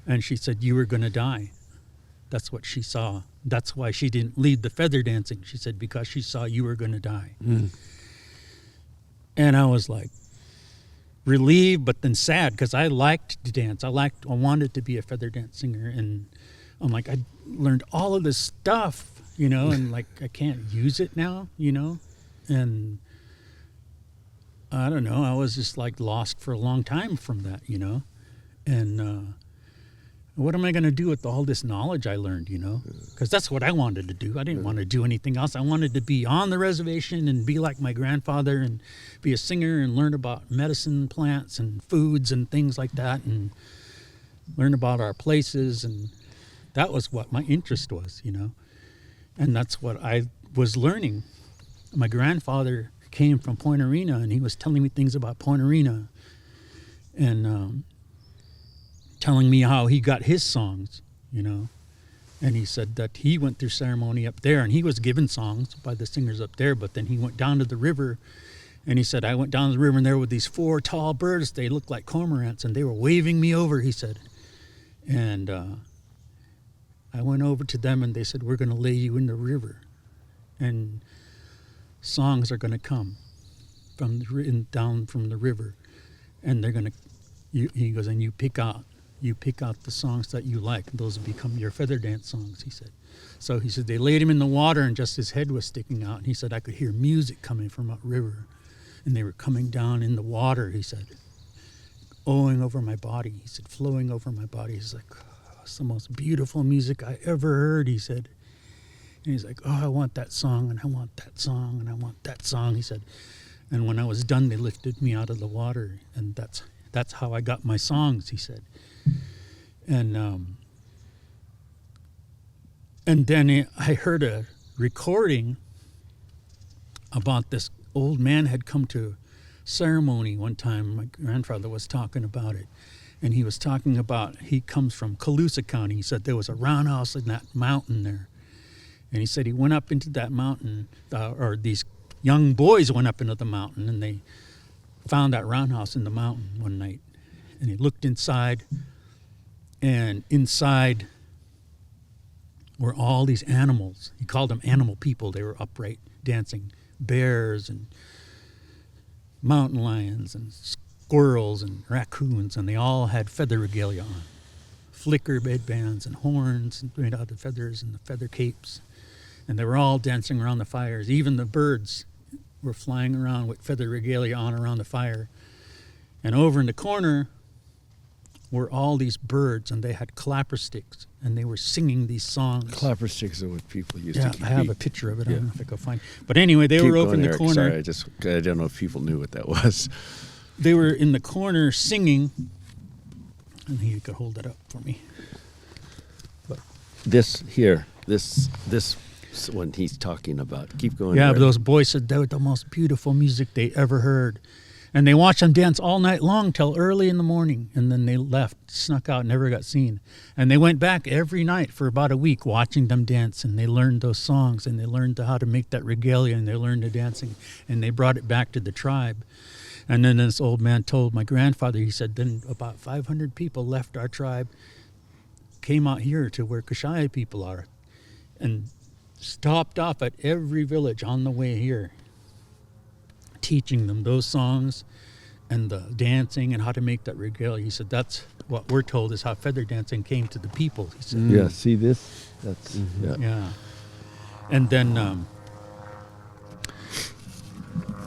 And she said, you were going to die. That's what she saw. That's why she didn't lead the feather dancing. She said, because she saw you were going to die. And I was like relieved, but then sad, because I liked to dance. I wanted to be a feather dance singer. And I'm like, I learned all of this stuff, you know, and like I can't use it now, you know. And I don't know, I was just like lost for a long time from that, you know. And what am I going to do with all this knowledge I learned, you know? Because that's what I wanted to do. I didn't want to do anything else. I wanted to be on the reservation and be like my grandfather and be a singer and learn about medicine plants and foods and things like that and learn about our places. And that was what my interest was, you know. And that's what I was learning. My grandfather came from Point Arena, and he was telling me things about Point Arena and telling me how he got his songs, you know. And he said that he went through ceremony up there, and he was given songs by the singers up there, but then he went down to the river, and he said, I went down to the river, and there were these 4 tall birds. They looked like cormorants, and they were waving me over, he said. And I went over to them, and they said, we're going to lay you in the river. And songs are going to come down from the river, and they're going to, he goes, and you pick out the songs that you like, and those will become your feather dance songs, he said. So he said they laid him in the water, and just his head was sticking out, and he said I could hear music coming from up river, and they were coming down in the water, he said, owing over my body, he said, flowing over my body. He's like, oh, it's the most beautiful music I ever heard, he said. And he's like, oh, I want that song, and I want that song, and I want that song, he said. And when I was done, they lifted me out of the water, and that's how I got my songs, he said. And then I heard a recording about this old man had come to ceremony one time. My grandfather was talking about it. And he was talking about, he comes from Colusa County. He said there was a roundhouse in that mountain there. And he said he went up into that mountain, or these young boys went up into the mountain, and they found that roundhouse in the mountain one night. And he looked inside, and inside were all these animals. He called them animal people. They were upright, dancing. Bears and mountain lions and squirrels and raccoons, and they all had feather regalia on. Flicker headbands and horns made out of feathers and the feather capes. And they were all dancing around the fires. Even the birds were flying around with feather regalia on around the fire. And over in the corner were all these birds, and they had clapper sticks, and they were singing these songs. Clapper sticks are what people used to keep. I have a picture of it. I don't know if I can find it. But anyway, they were over in the Eric. corner. Sorry, I don't know if people knew what that was. They were in the corner singing. And you could hold that up for me. But This one he's talking about. Keep going. yeah, Eric. but those boys said they were the most beautiful music they ever heard. And they watched them dance all night long till early in the morning. And then they left, snuck out, never got seen. And they went back every night for about a week watching them dance. And they learned those songs, and they learned how to make that regalia, and they learned the dancing. And they brought it back to the tribe. And then this old man told my grandfather, he said, then about 500 people left our tribe, came out here to where Kashia people are. And stopped off at every village on the way here, teaching them those songs and the dancing and how to make that regalia. He said, that's what we're told is how feather dancing came to the people. He said, Yeah, see this? That's, yeah. And then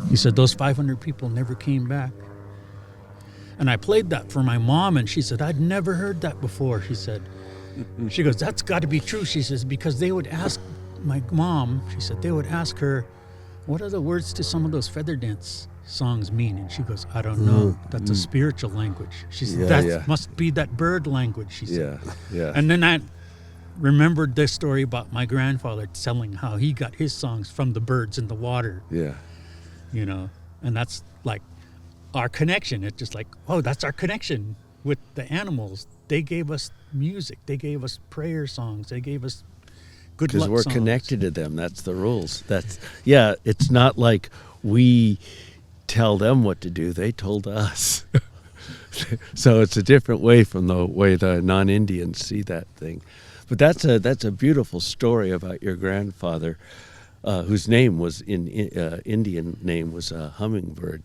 he said, those 500 people never came back. And I played that for my mom, and she said, I'd never heard that before, she said. She goes, that's got to be true, she says, because they would ask my mom, she said, they would ask her, what are the words to some of those feather dance songs mean? And she goes, I don't know. That's a spiritual language. She said, that must be that bird language, she said. Yeah. And then I remembered this story about my grandfather telling how he got his songs from the birds in the water. Yeah. You know, and that's like our connection. It's just like, oh, that's our connection with the animals. They gave us music. They gave us prayer songs. They gave us good luck songs. Because we're connected to them. That's the rules. It's not like we tell them what to do. They told us. So it's a different way from the way the non-Indians see that thing. But that's a beautiful story about your grandfather, whose name was Indian name was Hummingbird.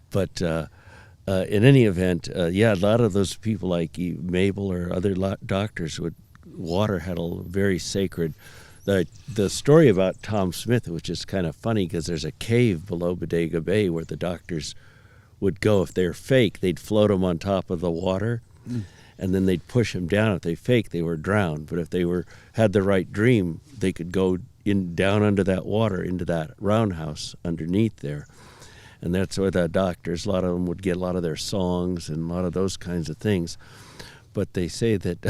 But in any event, a lot of those people like Mabel or other doctors water had a very sacred. The story about Tom Smith, which is kind of funny because there's a cave below Bodega Bay where the doctors would go. If they're fake, they'd float them on top of the water, and then they'd push them down. If they fake, they were drowned. But if they had the right dream, they could go down under that water into that roundhouse underneath there. And that's where the doctors, a lot of them would get a lot of their songs and a lot of those kinds of things. But they say that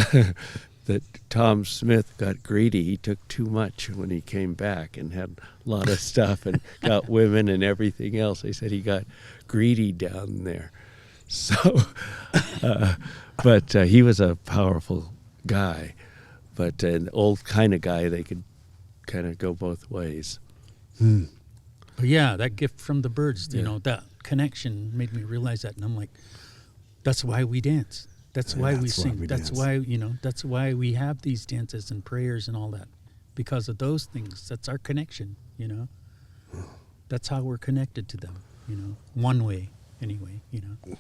that Tom Smith got greedy. He took too much when he came back and had a lot of stuff and got women and everything else. They said he got greedy down there. So, but he was a powerful guy, but an old kind of guy. They could kind of go both ways. But yeah, that gift from the birds, you know, that connection made me realize that. And I'm like, that's why we dance. That's why we sing. That's why, you know, that's why we have these dances and prayers and all that. Because of those things. That's our connection, you know. That's how we're connected to them, you know. One way, anyway, you know.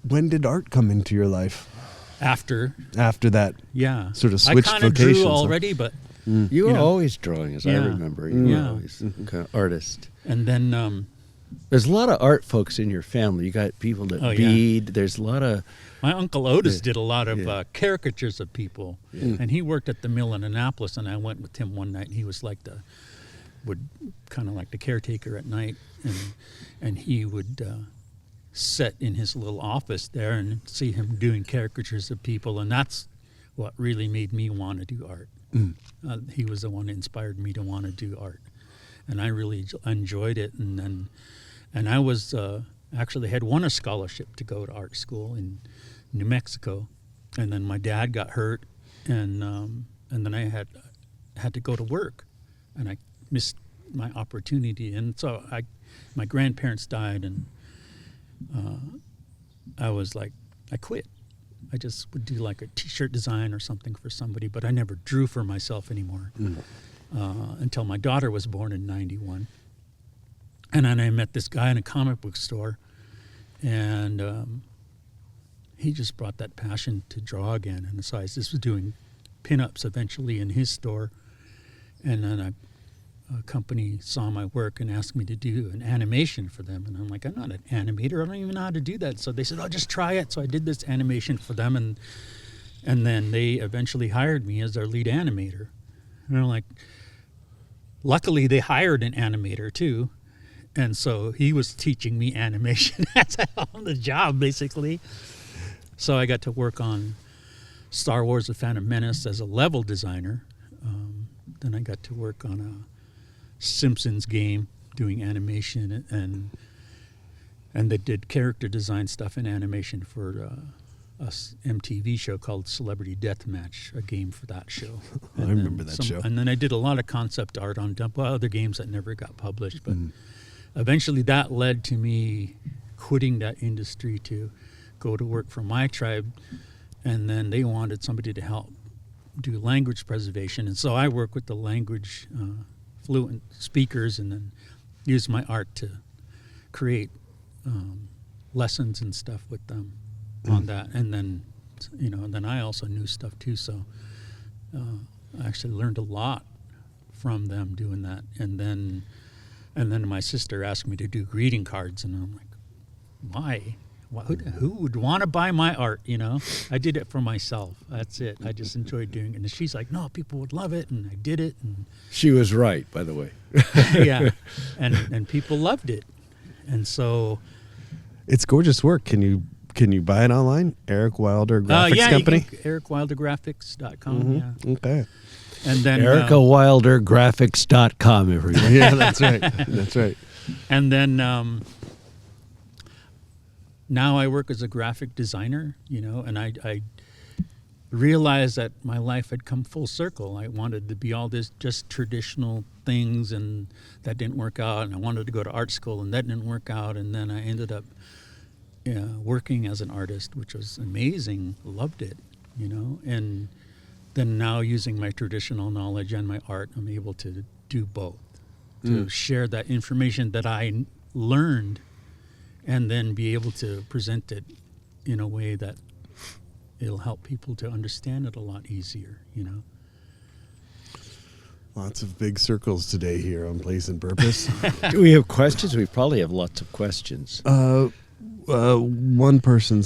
When did art come into your life? After that sort of switched vocations. I kind of drew already, but... You were always drawing, as I remember. You were always kind of artist. And then... there's a lot of art folks in your family. You got people that bead. Yeah. There's a lot of... My Uncle Otis did a lot of caricatures of people. Yeah. And he worked at the mill in Annapolis, and I went with him one night, and he was like would kind of like the caretaker at night. And he would sit in his little office there and see him doing caricatures of people. And that's what really made me want to do art. He was the one that inspired me to want to do art. And I really enjoyed it. And I was actually had won a scholarship to go to art school in New Mexico. And then my dad got hurt, and then I had to go to work, and I missed my opportunity. And so my grandparents died, and I was like, I quit. I just would do like a T-shirt design or something for somebody, but I never drew for myself anymore until my daughter was born in '91. And then I met this guy in a comic book store, and he just brought that passion to draw again. And so I just was doing pinups eventually in his store, and then a company saw my work and asked me to do an animation for them. And I'm like, I'm not an animator. I don't even know how to do that. So they said, oh, just try it. So I did this animation for them, and then they eventually hired me as their lead animator. And I'm like, luckily they hired an animator too. And so he was teaching me animation on the job, basically. So I got to work on Star Wars: The Phantom Menace as a level designer. Then I got to work on a Simpsons game doing animation, and they did character design stuff in animation for a MTV show called Celebrity Deathmatch, a game for that show. I remember that show. And then I did a lot of concept art on other games that never got published, but eventually that led to me quitting that industry to go to work for my tribe, and then they wanted somebody to help do language preservation, and so I work with the language fluent speakers, and then use my art to create lessons and stuff with them on that. And then, then I also knew stuff too. So I actually learned a lot from them doing that. And then my sister asked me to do greeting cards, and I'm like, why? Who would want to buy my art? I did it for myself. That's it. I just enjoyed doing it. And she's like, no, people would love it, and I did it. And She was right, by the way. yeah, and people loved it, and so It's gorgeous work. Can you buy it online? Eric Wilder Graphics Company? EricWilderGraphics.com. Yeah. Okay. And then EricaWilderGraphics.com, everyone. Yeah, that's right. That's right. And then now I work as a graphic designer, and I realized that my life had come full circle. I wanted to be all this just traditional things, and that didn't work out. And I wanted to go to art school, and that didn't work out. And then I ended up working as an artist, which was amazing. Loved it, And then now, using my traditional knowledge and my art, I'm able to do both, to share that information that I learned, and then be able to present it in a way that it'll help people to understand it a lot easier, Lots of big circles today here on Place and Purpose. Do we have questions? We probably have lots of questions. One person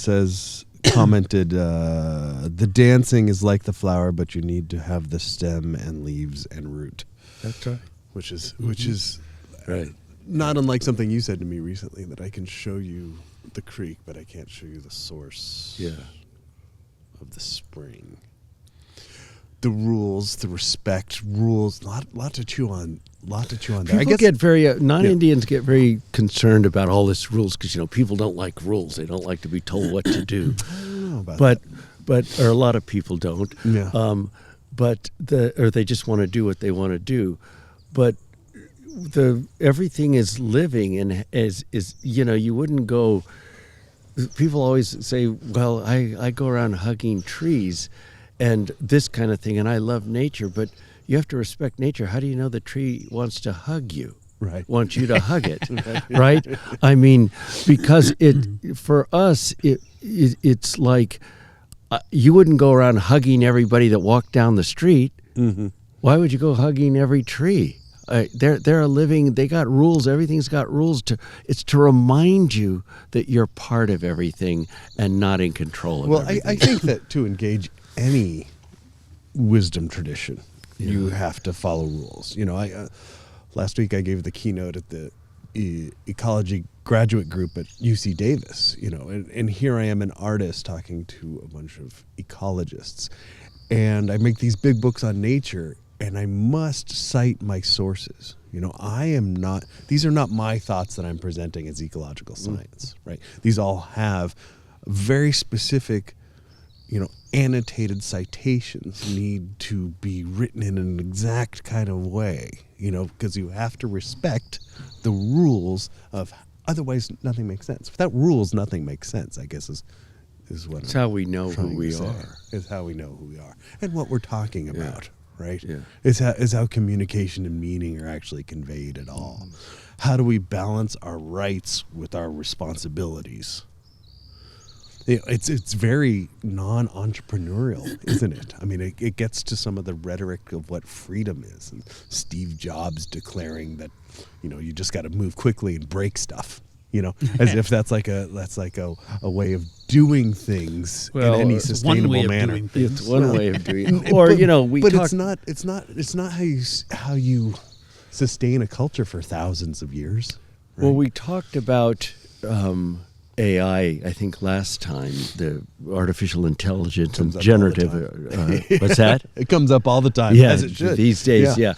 commented, the dancing is like the flower, but you need to have the stem and leaves and root. That's right. Which is Right. not unlike something you said to me recently, that I can show you the creek, but I can't show you the source of the spring. The rules, the respect, rules, lot to chew on there. People get very, non-Indians get very concerned about all this rules because, people don't like rules. They don't like to be told what to do. I don't know about but a lot of people don't. Yeah. Or they just want to do what they want to do. But everything is living, and you wouldn't go. People always say, well, I go around hugging trees and this kind of thing, and I love nature, but you have to respect nature. How do you know the tree wants to hug you? Right. Wants you to hug it, right? I mean, because for us, it's like you wouldn't go around hugging everybody that walked down the street. Mm-hmm. Why would you go hugging every tree? They're a living. They got rules. Everything's got rules. It's to remind you that you're part of everything and not in control of everything. Well, I think that to engage any wisdom tradition, you have to follow rules. Last week I gave the keynote at the ecology graduate group at UC Davis. And here I am, an artist talking to a bunch of ecologists, and I make these big books on nature. And I must cite my sources. These are not my thoughts that I'm presenting as ecological science, right? These all have very specific, annotated citations need to be written in an exact kind of way, because you have to respect the rules of, otherwise nothing makes sense. Without rules, nothing makes sense, I guess is what it's how we know who we are. It's how we know who we are and what we're talking about. Yeah. Right? Yeah. Is how communication and meaning are actually conveyed at all. How do we balance our rights with our responsibilities? It's very non-entrepreneurial, isn't it? I mean, it gets to some of the rhetoric of what freedom is, and Steve Jobs declaring that, you just got to move quickly and break stuff. As if that's like a way of doing things in any sustainable manner. It's one way of doing it. Or it's not how you sustain a culture for thousands of years. Right? Well, we talked about AI, I think last time, the artificial intelligence and generative. What's that? It comes up all the time. Yeah, as it should. These days, yeah.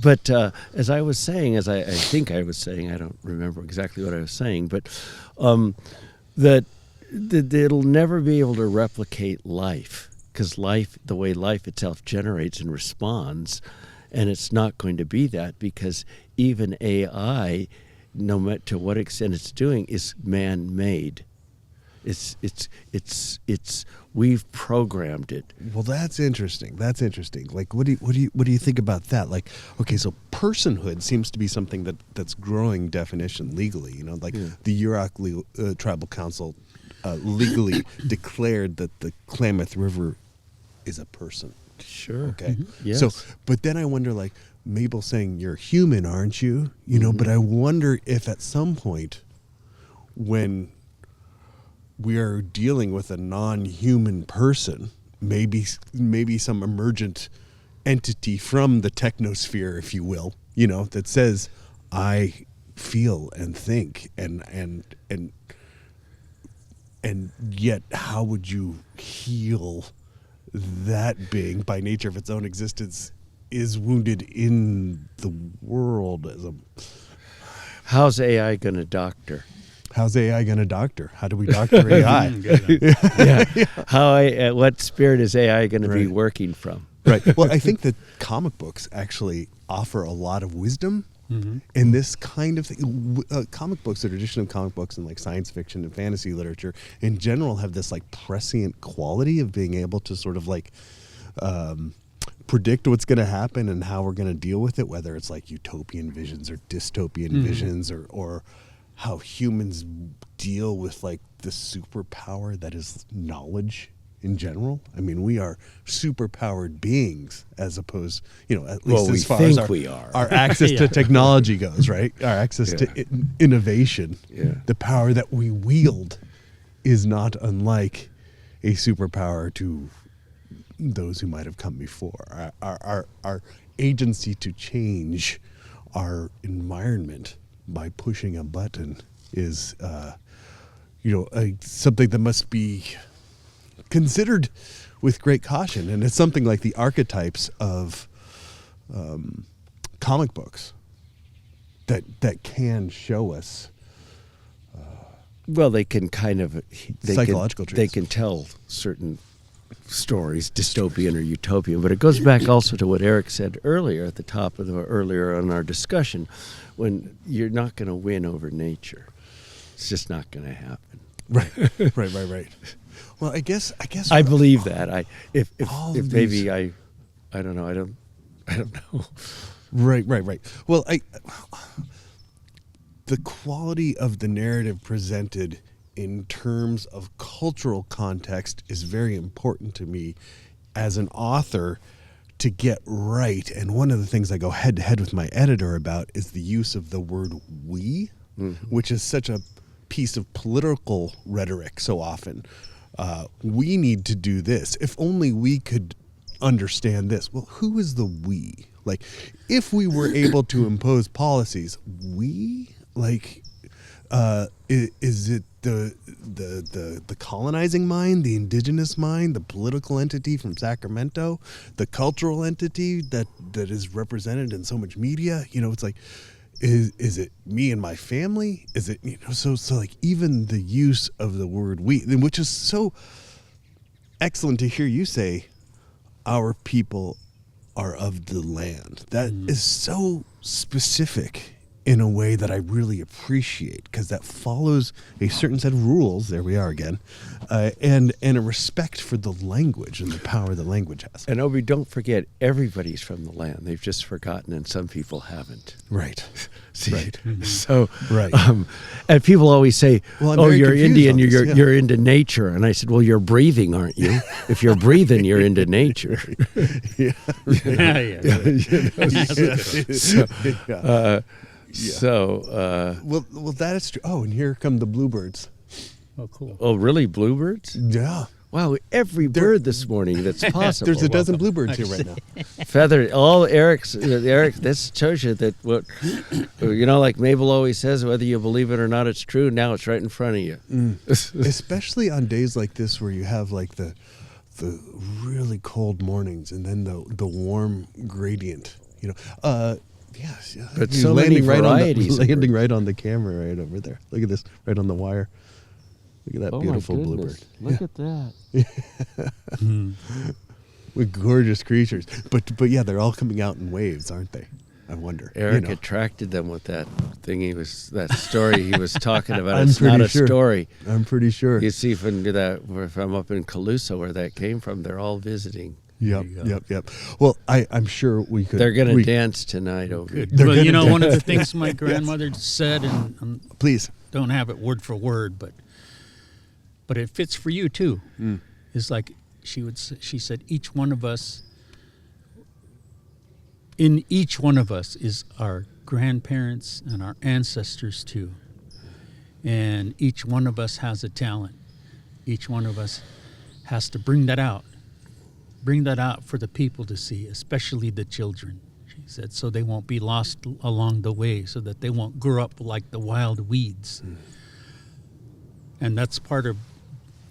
But as I was saying, I think I was saying, I don't remember exactly what I was saying, but that it'll never be able to replicate life, because the way life itself generates and responds, and it's not going to be that, because even AI, no matter to what extent it's doing, is man-made. It's We've programmed it. Well, that's interesting. That's interesting. Like, what do you think about that? Like, okay, so personhood seems to be something that's growing definition legally. You know, like the Yurok Tribal Council legally declared that the Klamath River is a person. Sure. Okay. Yes. So, but then I wonder, like, Mabel saying you're human, aren't you? You know, but I wonder if at some point when we are dealing with a non-human person, maybe some emergent entity from the technosphere, if you will, you know, that says, I feel and think and yet how would you heal that being by nature of its own existence is wounded in the world as a... How's AI going to doctor? How's AI going to doctor? How do we doctor AI? What spirit is AI going to be working from? Right. Well, I think that comic books actually offer a lot of wisdom in this kind of thing. Comic books, the tradition of comic books and like science fiction and fantasy literature in general have this like prescient quality of being able to sort of like predict what's going to happen and how we're going to deal with it, whether it's like utopian visions or dystopian visions or how humans deal with like the superpower that is knowledge in general. I mean, we are superpowered beings as opposed, you know, at least as far as our access to technology goes, right? Our access to innovation, the power that we wield is not unlike a superpower to those who might have come before. Our agency to change our environment by pushing a button is, something that must be considered with great caution. And it's something like the archetypes of comic books that can show us. Well, they can kind of psychological traits. They can tell certain stories, dystopian or utopian, but it goes back also to what Eric said earlier at the top of earlier in our discussion, when you're not going to win over nature. It's just not going to happen. Right. Well, I guess I believe that. If maybe I don't know. I don't know. Right. Well, the quality of the narrative presented in terms of cultural context is very important to me as an author to get right. And one of the things I go head to head with my editor about is the use of the word we, which is such a piece of political rhetoric so often. We need to do this. If only we could understand this. Well, who is the we? Like, if we were able to impose policies, we? Like, is it the colonizing mind, the indigenous mind, the political entity from Sacramento, the cultural entity that is represented in so much media? You know, it's like, is it me and my family? Is it, you know, so like even the use of the word we, which is so excellent to hear you say, our people are of the land. That is so specific in a way that I really appreciate, because that follows a certain set of rules, there we are again, and a respect for the language and the power that language has. And Obi, don't forget, everybody's from the land. They've just forgotten, and some people haven't. Right. See? Right. So, right. And people always say, well, you're Indian, you're into nature. And I said, well, you're breathing, aren't you? If you're breathing, you're into nature. Well, that is true. Oh, and here come the bluebirds. Oh, cool. Oh, really? Bluebirds? Yeah. Wow, every bird this morning that's possible. There's a dozen bluebirds here right now. Feathered. All Eric, this shows you that what, like Mabel always says, whether you believe it or not, it's true. Now it's right in front of you. Especially on days like this where you have like the really cold mornings and then the warm gradient, Yes, yeah. But so many varieties. Landing right on the camera right over there. Look at this, right on the wire. Look at that beautiful bluebird. Look at that. With gorgeous creatures. But yeah, they're all coming out in waves, aren't they? I wonder. Eric attracted them with that thing that story he was talking about. I'm It's not a sure. story. I'm pretty sure. You see from if I'm up in Calusa where that came from, they're all visiting. Yep. Well, I'm sure we could. They're going to dance tonight over. Well, you know, one of the things my grandmother said, and please don't have it word for word, but it fits for you too. Is like she said, each one of us. In each one of us is our grandparents and our ancestors too, and each one of us has a talent. Each one of us has to bring that out for the people to see, especially the children, she said, so they won't be lost along the way, so that they won't grow up like the wild weeds. And that's part of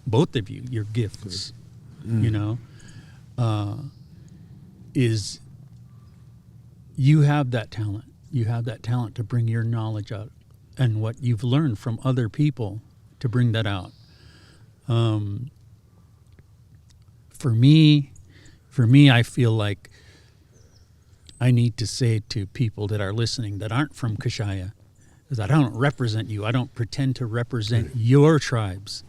both of you, your gifts, you know, is you have that talent. You have that talent to bring your knowledge out and what you've learned from other people to bring that out. For me, I feel like I need to say to people that are listening that aren't from Kashia, is I don't represent you. I don't pretend to represent your tribes.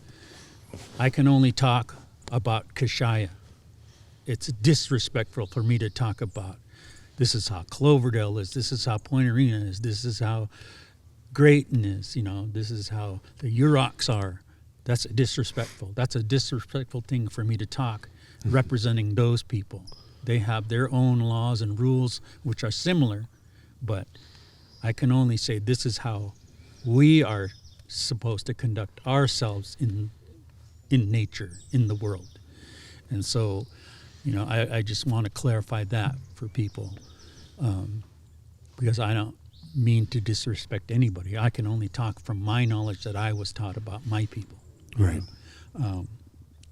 I can only talk about Kashia. It's disrespectful for me to talk about this is how Cloverdale is, this is how Point Arena is, this is how Grayton is, you know, this is how the Yurocks are. That's disrespectful. That's a disrespectful thing for me to talk representing those people. They have their own laws and rules which are similar, but I can only say this is how we are supposed to conduct ourselves in nature, in the world. And so, you know, I just want to clarify that for people, because I don't mean to disrespect anybody. I can only talk from my knowledge that I was taught about my people. Right.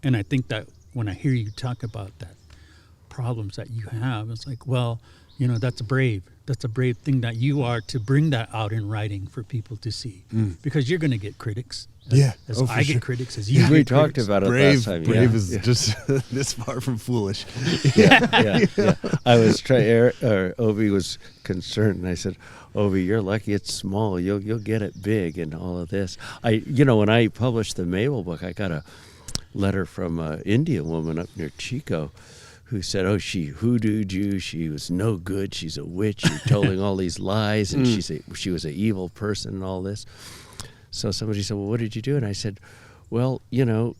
And I think that when I hear you talk about that problems that you have, it's like, well, you know, that's brave. That's a brave thing that you are to bring that out in writing for people to see, because you're going to get critics. As I get critics, as you get We critics. talked about it last time. Brave is just this far from foolish. Yeah. I was Obi was concerned, and I said, Obi, you're lucky it's small. You'll get it big and all of this. When I published the Mabel book, I got a letter from an Indian woman up near Chico who said, she hoodooed you. She was no good. She's a witch. You're telling all these lies, and she was an evil person and all this. So somebody said, well, what did you do? And I said, well, you know,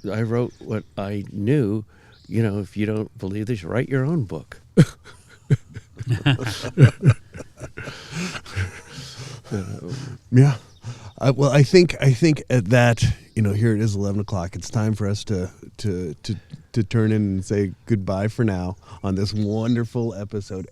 I wrote what I knew. You know, if you don't believe this, write your own book. Yeah. Well, I think at that, you know, here it is, 11 o'clock. It's time for us to turn in and say goodbye for now on this wonderful episode.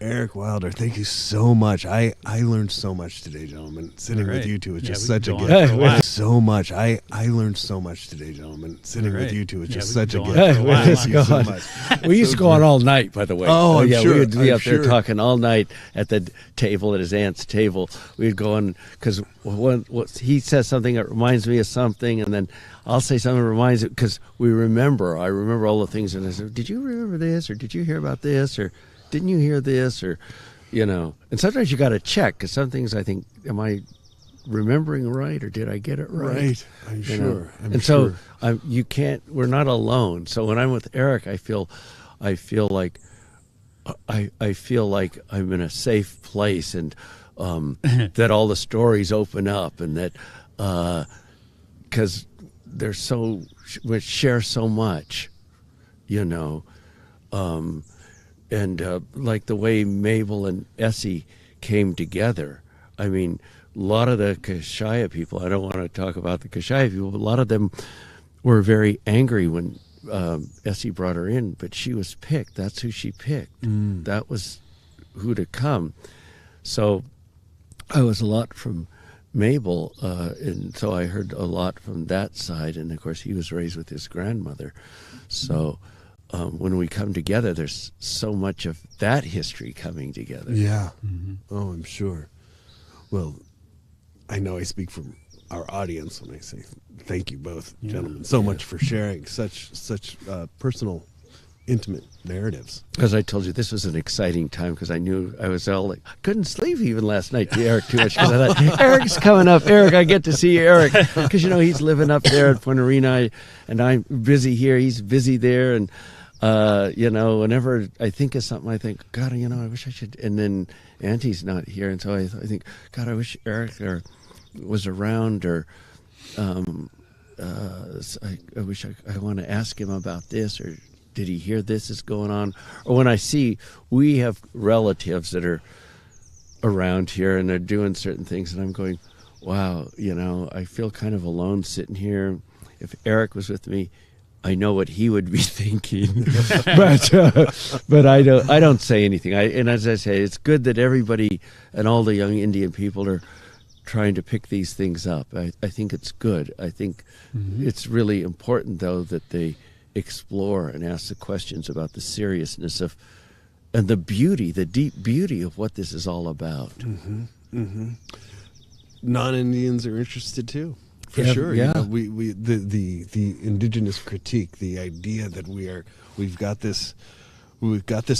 Eric Wilder, thank you so much. I learned so much today, gentlemen. Sitting with you two is just such a gift. So much. I learned so much today, gentlemen. Sitting with you two is just such a gift. Thank you so much. We used to go on all night, by the way. Oh, I'm sure. We would be I'm up there sure. talking all night at the table, at his aunt's table. We'd go on, because he says something that reminds me of something, and then I'll say something that reminds it, because I remember all the things, and I said, did you remember this, or did you hear about this, or didn't you hear this, or, you know, and sometimes you got to check, because some things I think, am I remembering right, or did I get it right? I'm sure. So you can't. We're not alone. So when I'm with Eric, I feel like I'm in a safe place, and that all the stories open up, and that because we share so much, you know. And like the way Mabel and Essie came together. I mean, a lot of the Kashia people, I don't want to talk about the Kashia people, but a lot of them were very angry when Essie brought her in, but she was picked. That's who she picked. That was who to come. So I was a lot from Mabel, and so I heard a lot from that side. And, of course, he was raised with his grandmother. So when we come together, there's so much of that history coming together. Yeah. Oh, I'm sure. Well, I know I speak for our audience when I say thank you both, gentlemen, so much for sharing such personal intimate narratives. As I told you, this was an exciting time because I knew I was all like, couldn't sleep even last night to Eric too much because I thought, Eric's coming up. Eric, I get to see you, Eric. Because, he's living up there at Point Arena and I'm busy here. He's busy there. And, whenever I think of something, I think, God, I wish I should. And then Auntie's not here. And so I think, God, I wish Eric was around or I wish I want to ask him about this or did he hear this is going on? Or when I see we have relatives that are around here and they're doing certain things and I'm going, wow, I feel kind of alone sitting here. If Eric was with me, I know what he would be thinking, but I don't say anything. And as I say, it's good that everybody and all the young Indian people are trying to pick these things up. I think it's good. I think it's really important, though, that they explore and ask the questions about the seriousness of and the beauty, the deep beauty of what this is all about. Non-Indians are interested too, for Yeah, sure. yeah. The indigenous critique, the idea that we've got this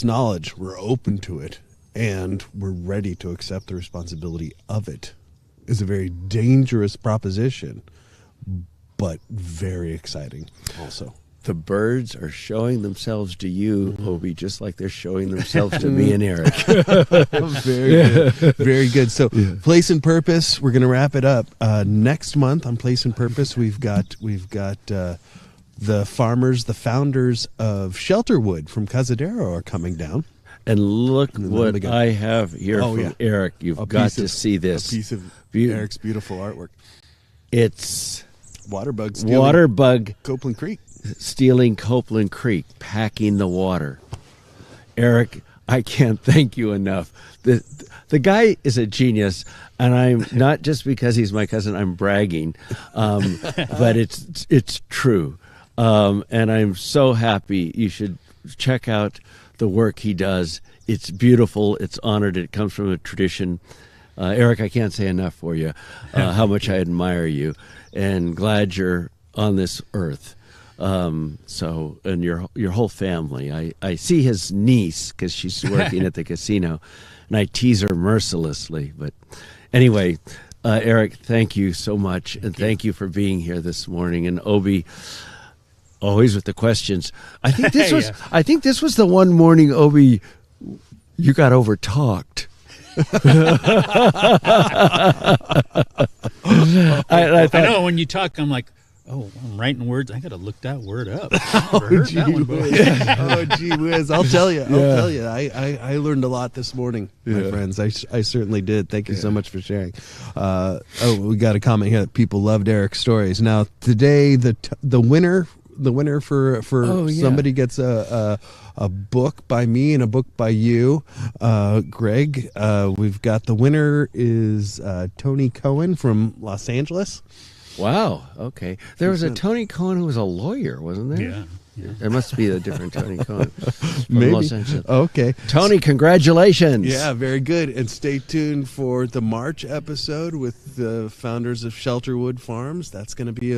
knowledge, we're open to it, and we're ready to accept the responsibility of it, is a very dangerous proposition, but very exciting also. The birds are showing themselves to you, Obi, just like they're showing themselves to me and Eric. Very good. Very good. So, Place and Purpose, we're going to wrap it up. Next month on Place and Purpose, we've got the founders of Shelterwood from Cazadero are coming down. And look what I have here from Eric. You've got to see this. A piece of Eric's beautiful artwork. It's Waterbug Copeland Creek. Stealing Copeland Creek, packing the water. Eric, I can't thank you enough. The guy is a genius, and I'm not just because he's my cousin, I'm bragging, but it's true. And I'm so happy. You should check out the work he does. It's beautiful. It's honored. It comes from a tradition. Eric, I can't say enough for you, how much I admire you, and glad you're on this earth. And your whole family. I see his niece because she's working at the casino, and I tease her mercilessly. But anyway, Eric, thank you so much, and thank you for being here this morning. And Obi, always with the questions. I think this was the one morning, Obi, you got overtalked. I know when you talk, I'm like, oh, I'm writing words. I got to look that word up. Oh, gee whiz. I'll tell you. I learned a lot this morning, my friends. I certainly did. Thank you so much for sharing. We got a comment here that people loved Eric's stories. Now, today, the winner for somebody gets a book by me and a book by you, Greg. We've got the winner is Tony Cohen from Los Angeles. Wow. Okay. There was a Tony Cohen who was a lawyer, wasn't there? Yeah. There must be a different Tony Cohen from Maybe. Los Angeles. Okay. Tony, congratulations. Yeah, very good. And stay tuned for the March episode with the founders of Shelterwood Farms. That's going to be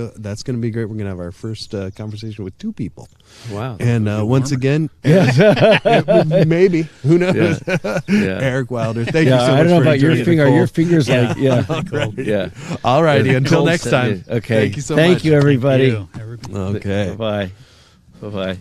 great. We're going to have our first conversation with two people. Wow. And once again, maybe, who knows? Yeah. Eric Wilder, thank you so much. I don't know about your finger. Your fingers like yeah. All righty. Until next time. Okay. Thank you so much. Thank you, everybody. Thank you, everybody. Okay. Bye-bye. Bye-bye.